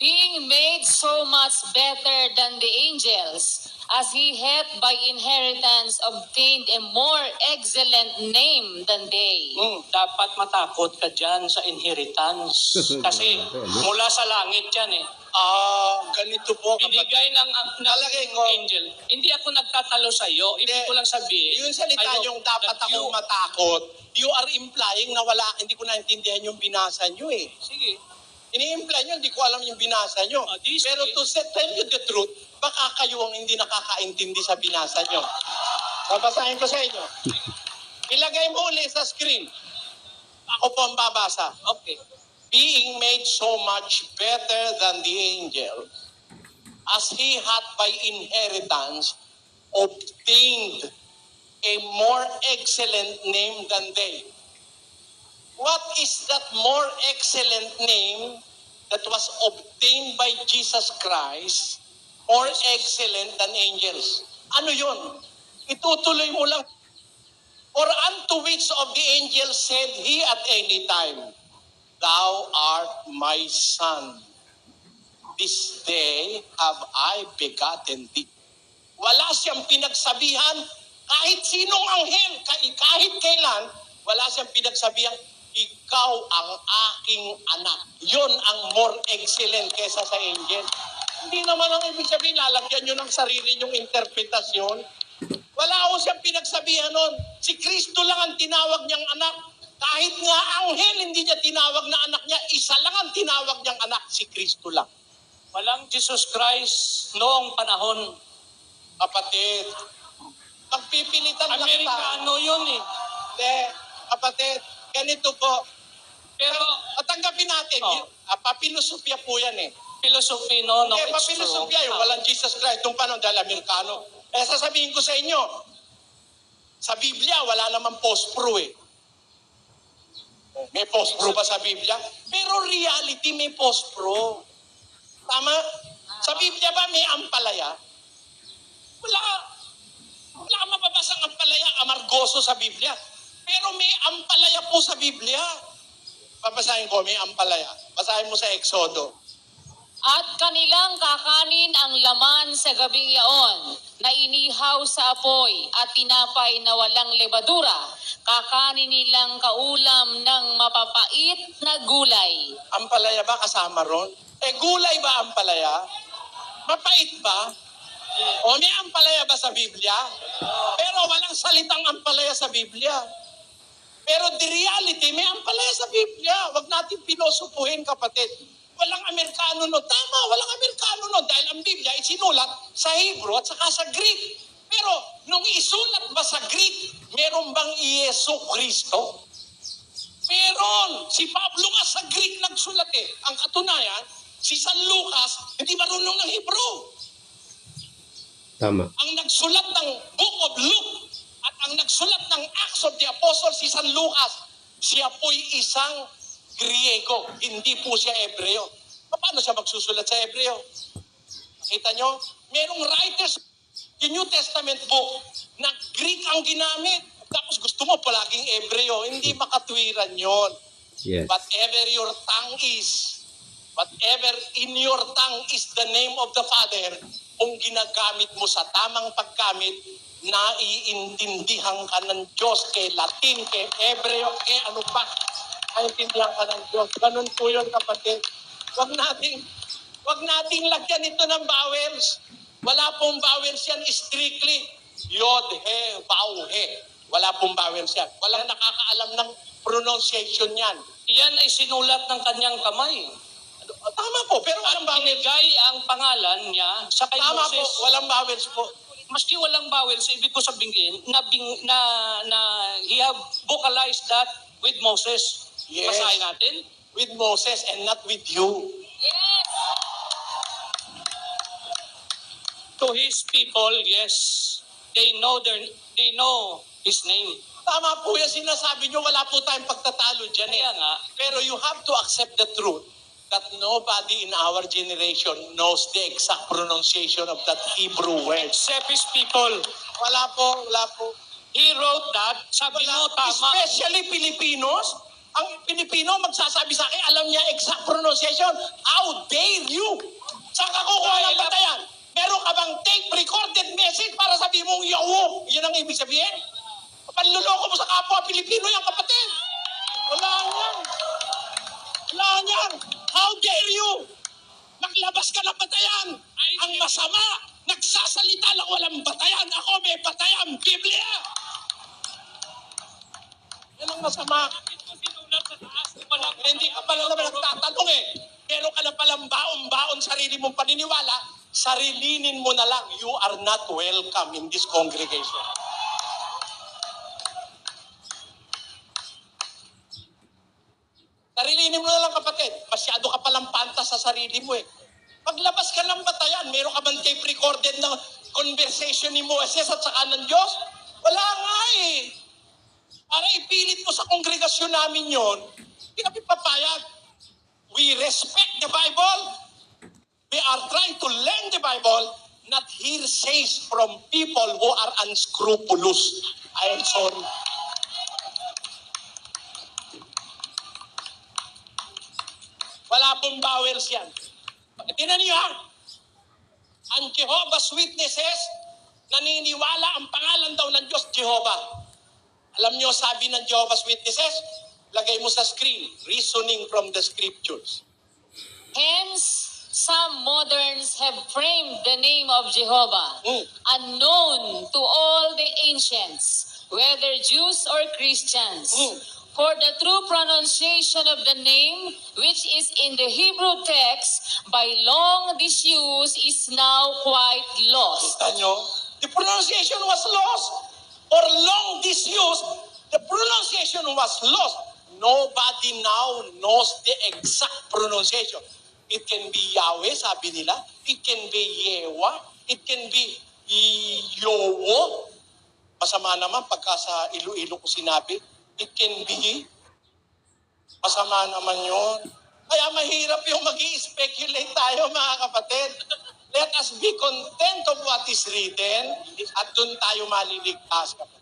Being made so much better than the angels, as he hath by inheritance obtained a more excellent name than they. Dapat matakot ka dyan sa inheritance. Kasi mula sa langit yan eh. Ganito po. Binigay ng Nalagay ko. angel. Hindi ako nagtatalo sa iyo. Ibig ko lang sabihin. Yung salita I hope yung dapat that akong matakot, you are implying na wala, hindi ko naintindihan yung binasa nyo eh. Sige. Ini-imply nyo, hindi ko alam yung binasa nyo. Pero to tell you the truth, baka kayo ang hindi nakakaintindi sa binasa nyo. Babasahin ko sa inyo. Ilagay mo ulit sa screen. Ako po ang babasa. Okay. Being made so much better than the angels, as he hath by inheritance obtained a more excellent name than they. What is that more excellent name that was obtained by Jesus Christ, more excellent than angels? Ano yun? Itutuloy mo lang. Or unto which of the angels said he at any time, Thou art my son. This day have I begotten thee. Wala siyang pinagsabihan kahit sinong anghel, kahit kailan, wala siyang pinagsabihan, ikaw ang aking anak. Yun ang more excellent kesa sa angel. Hindi naman ang ibig sabihin, lalagyan nyo ng sarili nyong interpretasyon. Wala ko siyang pinagsabihan nun. Si Kristo lang ang tinawag niyang anak. Kahit nga anghel, hindi niya tinawag na anak niya. Isa lang ang tinawag niyang anak, si Kristo lang. Walang Jesus Christ noong panahon. Kapatid, magpipilitan lang tayo. Amerikano yun eh. Hindi, kapatid, ganito po. Pero, tanggapin natin, papilosofya po yan eh. philosophy, no? Hindi, It's true. papilosofya yung walang Jesus Christ, nung panahon dahil Amerikano. Sasabihin ko sa inyo, sa Biblia, wala namang post-pro eh. May post-pro ba sa Biblia? Pero reality may post-pro. Tama? Sa Biblia ba may ampalaya? Wala. Wala kang mababasang ampalaya, amargoso sa Biblia. Pero may ampalaya po sa Biblia. Babasahin ko, may ampalaya. Basahin mo sa Exodo. At kanilang kakanin ang laman sa gabing yaon, na inihaw sa apoy at tinapay na walang lebadura. Kakanin nilang kaulam ng mapapait na gulay. Ampalaya ba kasama ron? Gulay ba ampalaya? Mapait ba? O may ampalaya ba sa Biblia? Pero walang salitang ampalaya sa Biblia. Pero the reality, may ampalaya sa Biblia. Huwag natin pilosopuhin, kapatid. Walang Amerikano no. Tama, walang Amerikano no. Dahil ang Biblia ay sinulat sa Hebrew at saka sa Greek. Pero nung isulat ba sa Greek, meron bang Yesu Kristo? Meron. Si Pablo nga sa Greek nagsulat eh. Ang katunayan, si San Lucas, hindi marunong ng Hebrew. Tama. Ang nagsulat ng Book of Luke at ang nagsulat ng Acts of the Apostles, si San Lucas, siya po'y isang Griego, hindi po siya Ebreo. Paano siya magsusulat sa Ebreo? Kita nyo? Merong writers, yung New Testament book, na Greek ang ginamit. Tapos gusto mo palaging Ebreo. Hindi makatwiran yon. Yes. Whatever your tongue is, whatever in your tongue is the name of the Father, kung ginagamit mo sa tamang paggamit, naiintindihan ka ng Diyos kay Latin, kay Ebreo, kay ano pa. Naiintindihan ka ng Diyos. Ganun po yun, kapatid. Wag nating lagyan ito ng vowels. Wala pong vowels yan strictly. Yod, he, vau, he. Wala pong vowels yan. Walang nakakaalam ng pronunciation yan. Yan ay sinulat ng kanyang kamay. Tama po, pero walang At vowels. binigay ang pangalan niya sa kay Tama Moses. po, walang vowels po. Maski walang vowels, ibig ko sabihin na he have vocalized that with Moses. Yes. Basahin natin. With Moses and not with you. To his people, yes, they know his name. Tama po yan sinasabi nyo, wala po tayong pagtatalo dyan eh. Kaya nga, Pero you have to accept the truth that nobody in our generation knows the exact pronunciation of that Hebrew word. except his people. Wala po. He wrote that, sabi mo tama. Especially Filipinos. Ang Pilipino magsasabi sa akin, alam niya exact pronunciation. How dare you? Saan ka kukuha ng batayan? Meron ka bang tape recorded message para sabi mong yawo? Yun ang ibig sabihin? Panluloko mo sa kapwa Pilipino yan, kapatid. Wala yan. How dare you? Naglabas ka ng batayan. Ang masama, nagsasalita lang walang batayan. Ako may batayan, Biblia. Yan ang masama. Hindi ka pala naman nagtatanong eh. Meron ka na palang baon-baon sarili mong paniniwala, sarilinin mo na lang, you are not welcome in this congregation. Sarilinin mo na lang, kapatid. Masyado ka palang pantas sa sarili mo eh. Paglabas ka ng batayan, meron ka bang tape recorded na conversation ni Moses at saka ng Diyos? Wala nga eh. Para ipilit mo sa kongregasyon namin yon, hindi kami papayag. We respect the Bible. We are trying to learn the Bible, not hearsays from people who are unscrupulous. I am sorry. Wala pong vowels yan. Tingnan niyo ha. Ang Jehovah's Witnesses, naniniwala ang pangalan daw ng Diyos, Jehovah. Alam niyo, sabi ng Jehovah's Witnesses, lagay mo sa screen, reasoning from the scriptures. Hence, some moderns have framed the name of Jehovah, unknown to all the ancients, whether Jews or Christians. For the true pronunciation of the name, which is in the Hebrew text, by long disuse, is now quite lost. Kita nyo? The pronunciation was lost. For long disuse, the pronunciation was lost. Nobody now knows the exact pronunciation. It can be Yahweh, sabi nila. It can be Yewa. It can be Yowo. Masama naman pagka sa Iloilo ko sinabi. It can be Masama naman yun. Kaya mahirap yung mag-i-speculate tayo, mga kapatid. Let us be content of what is written at dun tayo maliligtas, kapatid.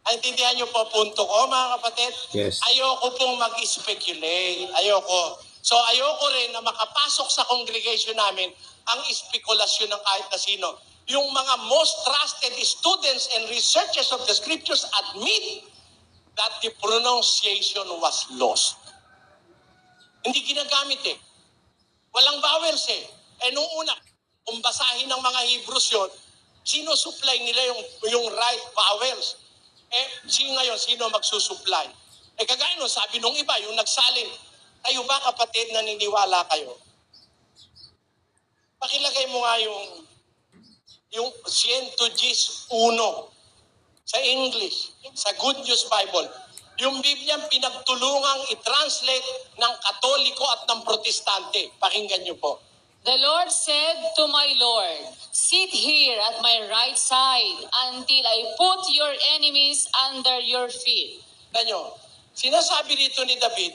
Naintindihan niyo po punto ko, mga kapatid? Yes. Ayoko pong mag-speculate. Ayoko. So ayoko rin na makapasok sa congregation namin ang espekulasyon ng kahit na sino. Yung mga most trusted students and researchers of the scriptures admit that the pronunciation was lost. Hindi ginagamit eh. Walang vowels eh. Nung una, kung basahin ng mga Hebrews yun, sino-supply nila yung right vowels. Ngayon, sino magsusupply? Kagaya nun, sabi nung iba, yung nagsalin, kayo ba kapatid naniniwala kayo? Pakilagay mo nga yung 110 sa English, sa Good News Bible. Yung Biblia pinagtulungang i-translate ng Katoliko at ng Protestante. Pakinggan niyo po. The Lord said to my Lord, sit here at my right side until I put your enemies under your feet. Tanyo, sinasabi dito ni David,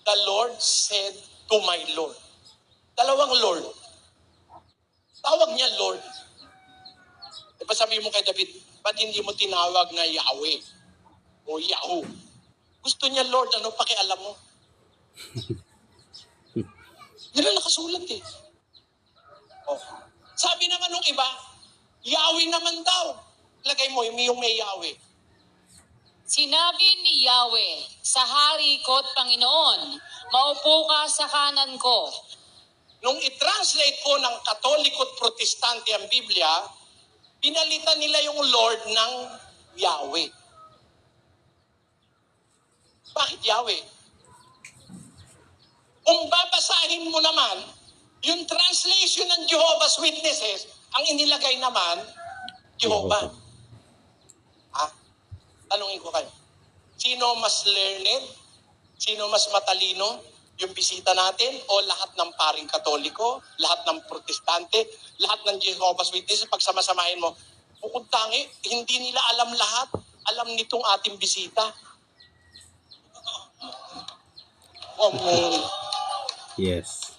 the Lord said to my Lord. Dalawang Lord. Tawag niya Lord. Diba sabi mo kay David, ba't hindi mo tinawag na Yahweh o Yahoo? Gusto niya Lord, ano pakialam mo? Yun ang nakasulat eh. Oh. Sabi naman nung iba, Yahweh naman daw. Lagay mo, yung may Yahweh. Sinabi ni Yahweh, sa hari ko at Panginoon, maupo ka sa kanan ko. Nung i-translate po ng Katoliko at Protestante ang Biblia, pinalitan nila yung Lord ng Yahweh. Bakit Yahweh? Kung babasahin mo naman, yung translation ng Jehovah's Witnesses, ang inilagay naman, Jehovah. Tanungin ko kayo, sino mas learned? Sino mas matalino? Yung bisita natin o lahat ng paring Katoliko, lahat ng Protestante, lahat ng Jehovah's Witnesses, pagsamasamahin mo, bukod tangi, hindi nila alam lahat. Alam nitong ating bisita. Yes.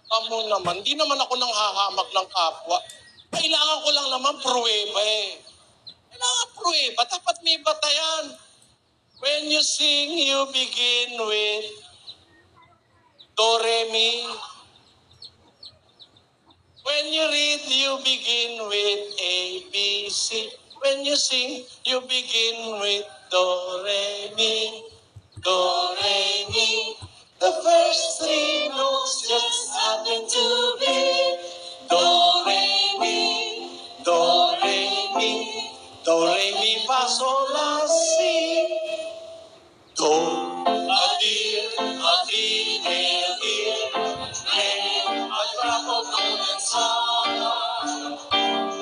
Amo naman, di naman ako nang hahamak ng kapwa. Kailangan ko lang naman pruweba eh. Kailangan pruweba, dapat may batayan. When you sing, you begin with Do, Re, Mi. When you read, you begin with A, B, C. When you sing, you begin with Do, Re, Mi. Do, Re, Mi. The first three notes just happen to be Do, Re, Mi, Do, Re, Mi, Do, Re, Mi, Fa, Sol, La, Si. Do, a, D, A, A, a drop of gold and song.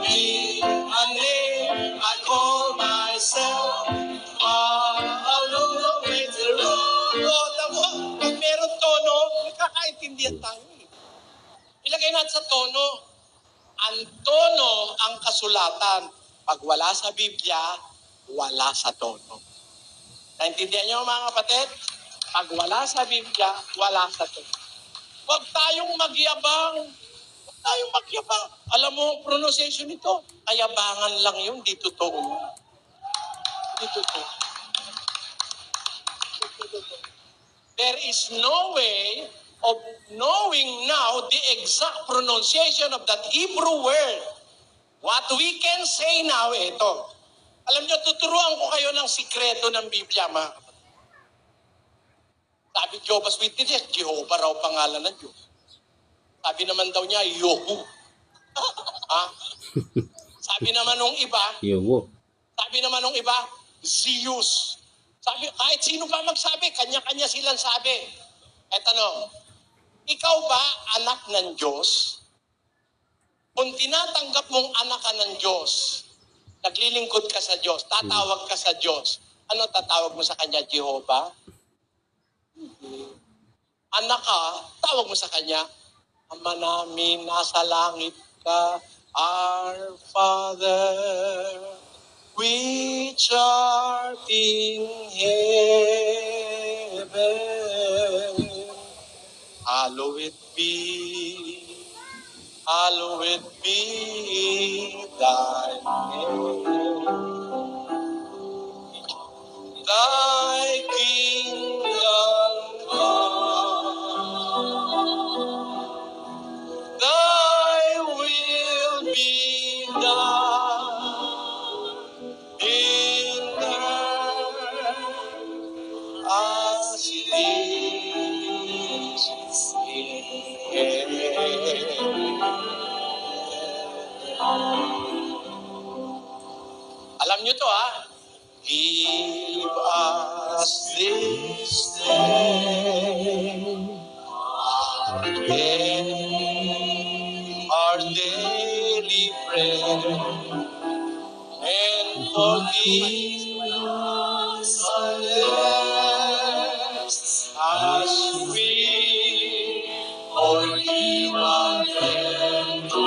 Me, a name I call myself. A little way to roll. Pag meron tono, nakakaintindihan tayo eh. Ilagay natin sa tono. Ang tono ang kasulatan. Pag wala sa Biblia, wala sa tono. Naintindihan niyo mga kapatid? Pag wala sa Biblia, wala sa tono. Huwag tayong magyabang. Huwag tayong magyabang. Alam mo, pronunciation nito, kayabangan lang yun, di totoo. Di totoo. There is no way of knowing now the exact pronunciation of that Hebrew word. What we can say now, ito. Alam niyo, tuturuan ko kayo ng sikreto ng Biblia, mga kapatid. Sabi Jehovah's Witnesses, Jehovah raw pangalan ng Diyos. Sabi naman daw niya, Yohu. Sabi naman nung iba, Yohu. Sabi naman nung iba, Zeus. Sabi, kahit sino pa magsabi, kanya-kanya silang sabi. Tanong, ikaw ba anak ng Diyos? Kung tinatanggap mong anak ka ng Diyos, naglilingkod ka sa Diyos, tatawag ka sa Diyos, ano tatawag mo sa Kanya, Jehovah? Anak ka, tawag mo sa Kanya, Ama namin, nasa langit ka, Our Father. which art in heaven, hallowed be thy name. Thy kingdom come, thy will be done in earth as it is in heaven. Alam nyo to Give us this day our daily bread, and forgive us our debts as we forgive our debtors,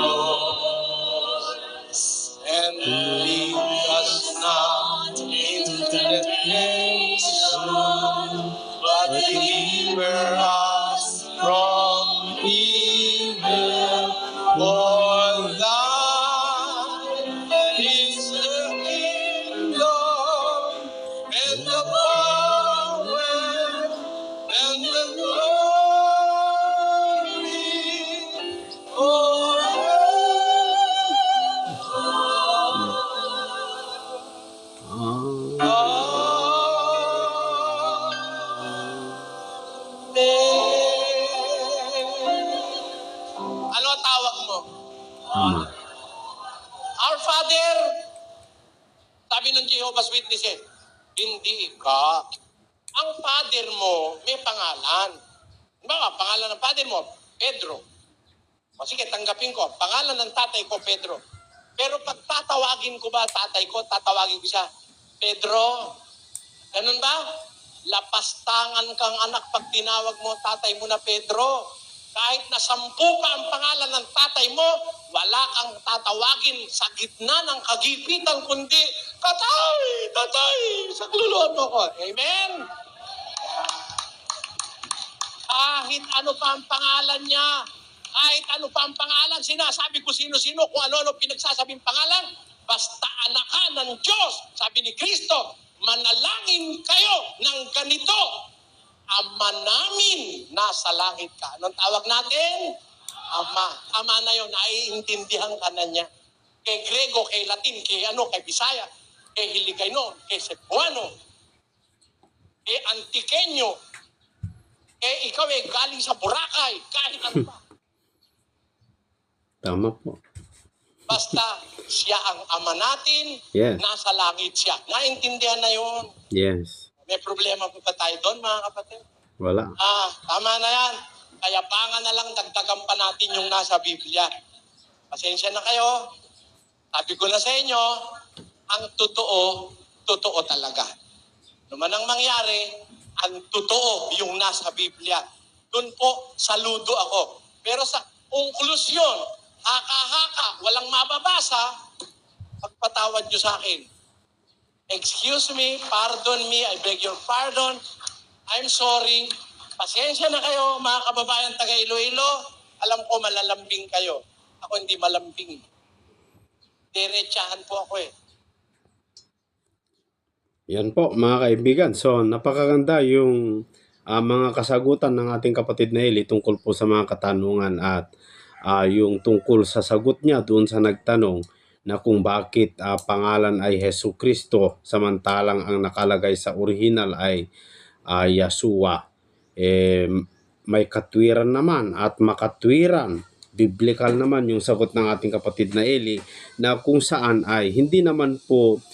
and lead us not into temptation, but deliver us from evil. For thine is the kingdom, and the power, and the glory Ano tawag mo? Our Father, sabi ng Jehovah's Witnesses, hindi ka. Ang father mo may pangalan. Diba, pangalan ng father mo, Pedro. O sige, tanggapin ko. Pangalan ng tatay ko, Pedro. Pero pag tatawagin ko ba tatay ko, tatawagin ko siya, Pedro. Ganun ba? Lapastangan kang anak pag tinawag mo tatay mo na Pedro. Kahit na 10 pa ang pangalan ng tatay mo, wala kang tatawagin sa gitna ng kagipitan, kundi, Tatay! Tatay! Sagluluhan mo ko. Amen? Kahit ano pa ang pangalan niya, kahit ano pa ang pangalan, sinasabi ko sino-sino, kung ano-ano pinagsasabing pangalan, basta anak ka ng Diyos. Sabi ni Kristo, manalangin kayo ng ganito, Ama namin, nasa langit ka. Anong tawag natin? Ama. Ama na yun, naiintindihan ka na niya. Kay Grego, kay Latin, kay Bisaya, kay Hiligaynon, kay Cebuano, kay Antiqueño, kay ikaw galing sa Boracay, kahit ano pa. Tama po. Basta siya ang ama natin, Yes. nasa langit siya. Naintindihan na yun. Yes. May problema po ba tayo doon, mga kapatid? Wala. Tama na yan. Kaya banga na lang dagdagan pa natin yung nasa Biblia. Pasensya na kayo. Sabi ko na sa inyo, ang totoo, totoo talaga. Ano man ang mangyari, ang totoo yung nasa Biblia. Doon po, saludo ako. Pero sa konklusyon, haka-haka, walang mababasa, pagpatawad nyo sa akin. Excuse me, pardon me, I beg your pardon. I'm sorry. Pasensya na kayo, mga kababayan taga Iloilo. Alam ko malalambing kayo. Ako hindi malambing. Diretsahan po ako Yan po mga kaibigan. So napakaganda yung mga kasagutan ng ating kapatid na Eli tungkol po sa mga katanungan at yung tungkol sa sagot niya doon sa nagtanong na kung bakit pangalan ay Hesu Kristo samantalang ang nakalagay sa original ay Yeshua. May katwiran naman at makatwiran. Biblical naman yung sagot ng ating kapatid na Eli na kung saan ay hindi naman po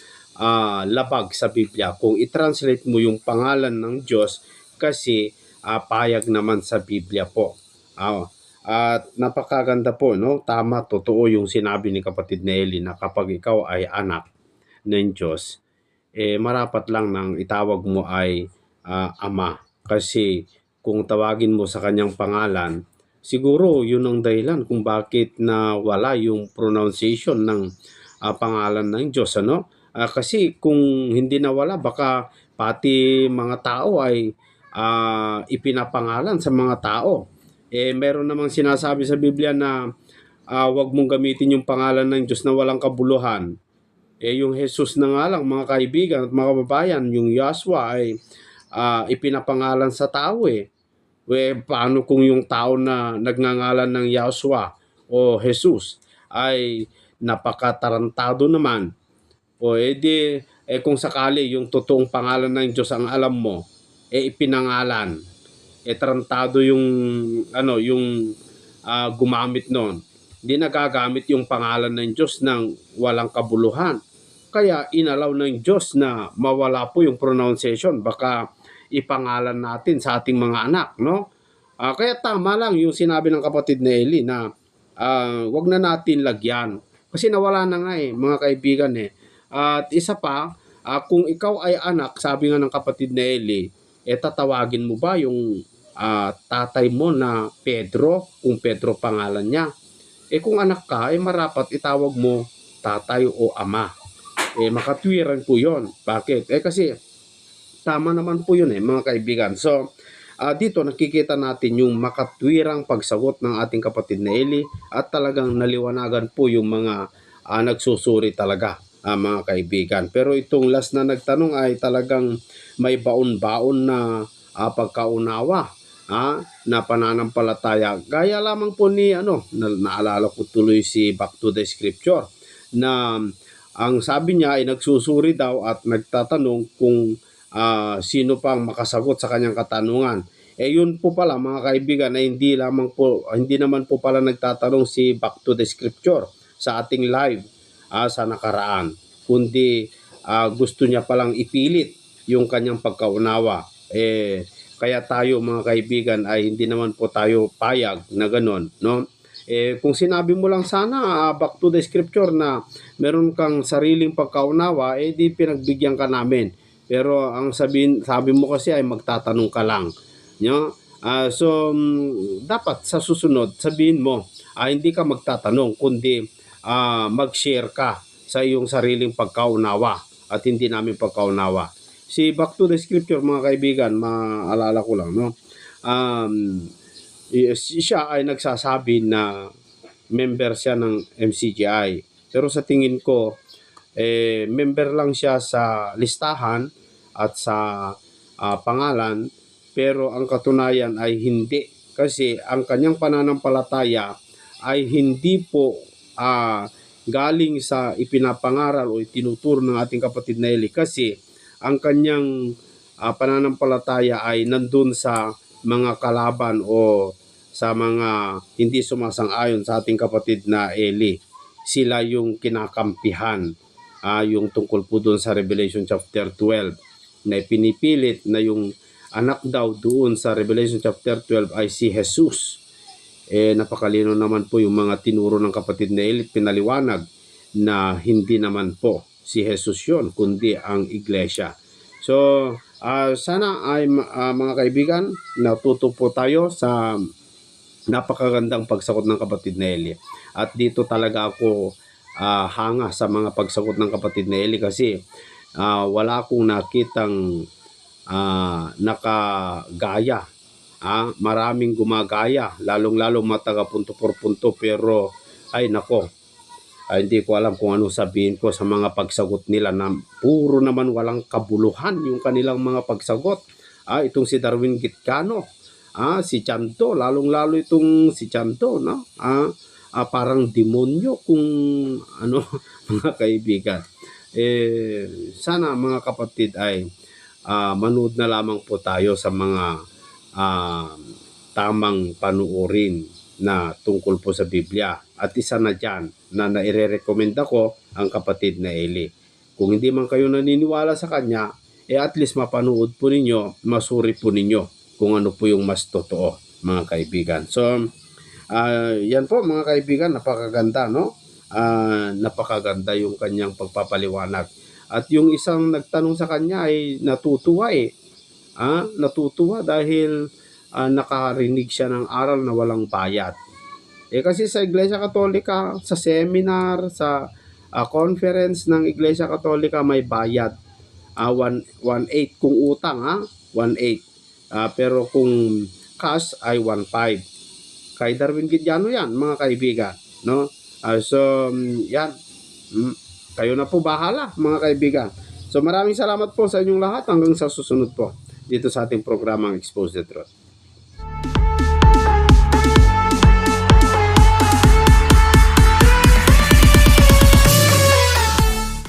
labag sa Biblia kung i-translate mo yung pangalan ng Diyos kasi payag naman sa Biblia po. At napakaganda po, no? Tama, totoo yung sinabi ni kapatid na Eli na kapag ikaw ay anak ng Diyos, marapat lang nang itawag mo ay Ama. Kasi kung tawagin mo sa kanyang pangalan, siguro yun ang dahilan kung bakit na wala yung pronunciation ng pangalan ng Diyos, ano? Kasi kung hindi nawala, baka pati mga tao ay ipinapangalan sa mga tao. Meron namang sinasabi sa Biblia na wag mong gamitin yung pangalan ng Diyos na walang kabuluhan. Yung Jesus na nga lang, mga kaibigan at mga kababayan, yung Yahshua ay ipinapangalan sa tao paano kung yung tao na nagngangalan ng Yahshua o Jesus ay napakatarantado naman? Kung sakali yung totoong pangalan ng Diyos ang alam mo, ipinangalan, tarantado yung gumamit noon. Hindi nagagamit yung pangalan ng Diyos ng walang kabuluhan. Kaya inalaw ng Diyos na mawala po yung pronunciation. Baka ipangalan natin sa ating mga anak, no? Kaya tama lang yung sinabi ng kapatid na Eli na wag na natin lagyan. Kasi nawala na nga mga kaibigan At isa pa, kung ikaw ay anak, sabi nga ng kapatid na Eli, tatawagin mo ba yung tatay mo na Pedro, kung Pedro pangalan niya? Kung anak ka, marapat itawag mo tatay o ama. Makatwiran po yun. Bakit? Kasi tama naman po yun mga kaibigan. So, dito nakikita natin yung makatwirang pagsagot ng ating kapatid na Eli at talagang naliwanagan po yung mga nagsusuri talaga mga kaibigan. Pero itong last na nagtanong ay talagang may baon-baon na pagkaunawa na pananampalataya. Gaya lamang po ni naalala ko tuloy si Back to the Scripture na ang sabi niya ay nagsusuri daw at nagtatanong kung sino pang makasagot sa kanyang katanungan. Yun po pala mga kaibigan na hindi naman po pala nagtatanong si Back to the Scripture sa ating live sa nakaraan, kundi gusto niya palang ipilit yung kanyang pagkaunawa. Kaya tayo mga kaibigan ay hindi naman po tayo payag na ganon, no? Kung sinabi mo lang sana Back to the Scripture na meron kang sariling pagkaunawa, di pinagbigyan ka namin. Pero ang sabi mo kasi ay magtatanong ka lang, no? So dapat sa susunod sabihin mo hindi ka magtatanong kundi mag-share ka sa iyong sariling pagkaunawa at hindi namin pagkaunawa. Si Back to the Scripture mga kaibigan, maalala ko lang, no? Siya ay nagsasabi na member siya ng MCGI. Pero sa tingin ko, member lang siya sa listahan at sa pangalan, pero ang katunayan ay hindi. Kasi ang kanyang pananampalataya ay hindi po galing sa ipinapangaral o itinuturo ng ating kapatid na Eli. Kasi ang kanyang pananampalataya ay nandun sa mga kalaban o sa mga hindi sumasang-ayon sa ating kapatid na Eli. Sila yung kinakampihan, yung tungkol po doon sa Revelation chapter 12 na pinipilit na yung anak daw doon sa Revelation chapter 12 ay si Jesus. Napakalino naman po yung mga tinuro ng kapatid na Eli, pinaliwanag na hindi naman po si Jesus yon kundi ang iglesia. So sana ay mga kaibigan, natuto po tayo sa napakagandang pagsagot ng kapatid na Eli. At dito talaga ako hanga sa mga pagsagot ng kapatid na Eli kasi wala akong nakitang nakagaya. Maraming gumagaya, lalong-lalo mataga punto por punto, pero ay nako, hindi ko alam kung ano sabihin ko sa mga pagsagot nila na puro naman walang kabuluhan yung kanilang mga pagsagot. Itong si Darwin Gitcano, si Chanto, lalong-lalo itong si Chanto, no? Parang demonyo kung ano mga kaibigan. Sana mga kapatid ay manood na lamang po tayo sa mga tamang panuorin na tungkol po sa Biblia. At isa na dyan na naire-recommend ako ang kapatid na Eli. Kung hindi man kayo naniniwala sa kanya, at least mapanood po ninyo, masuri po ninyo kung ano po yung mas totoo mga kaibigan. So yan po mga kaibigan, napakaganda, no? Napakaganda yung kanyang pagpapaliwanag. At yung isang nagtanong sa kanya ay natutuwa natutuwa dahil nakarinig siya ng aral na walang bayad. Kasi sa Iglesia Katolika, sa seminar, sa conference ng Iglesia Katolika may bayad. 1.8 kung utang, 1.8. Pero kung cash ay 1.5. Kay Darwin Gidiano yan, mga kaibigan, no? So yan. Kayo na po bahala, mga kaibigan. So maraming salamat po sa inyong lahat hanggang sa susunod po dito sa ating programang Expose the Truth.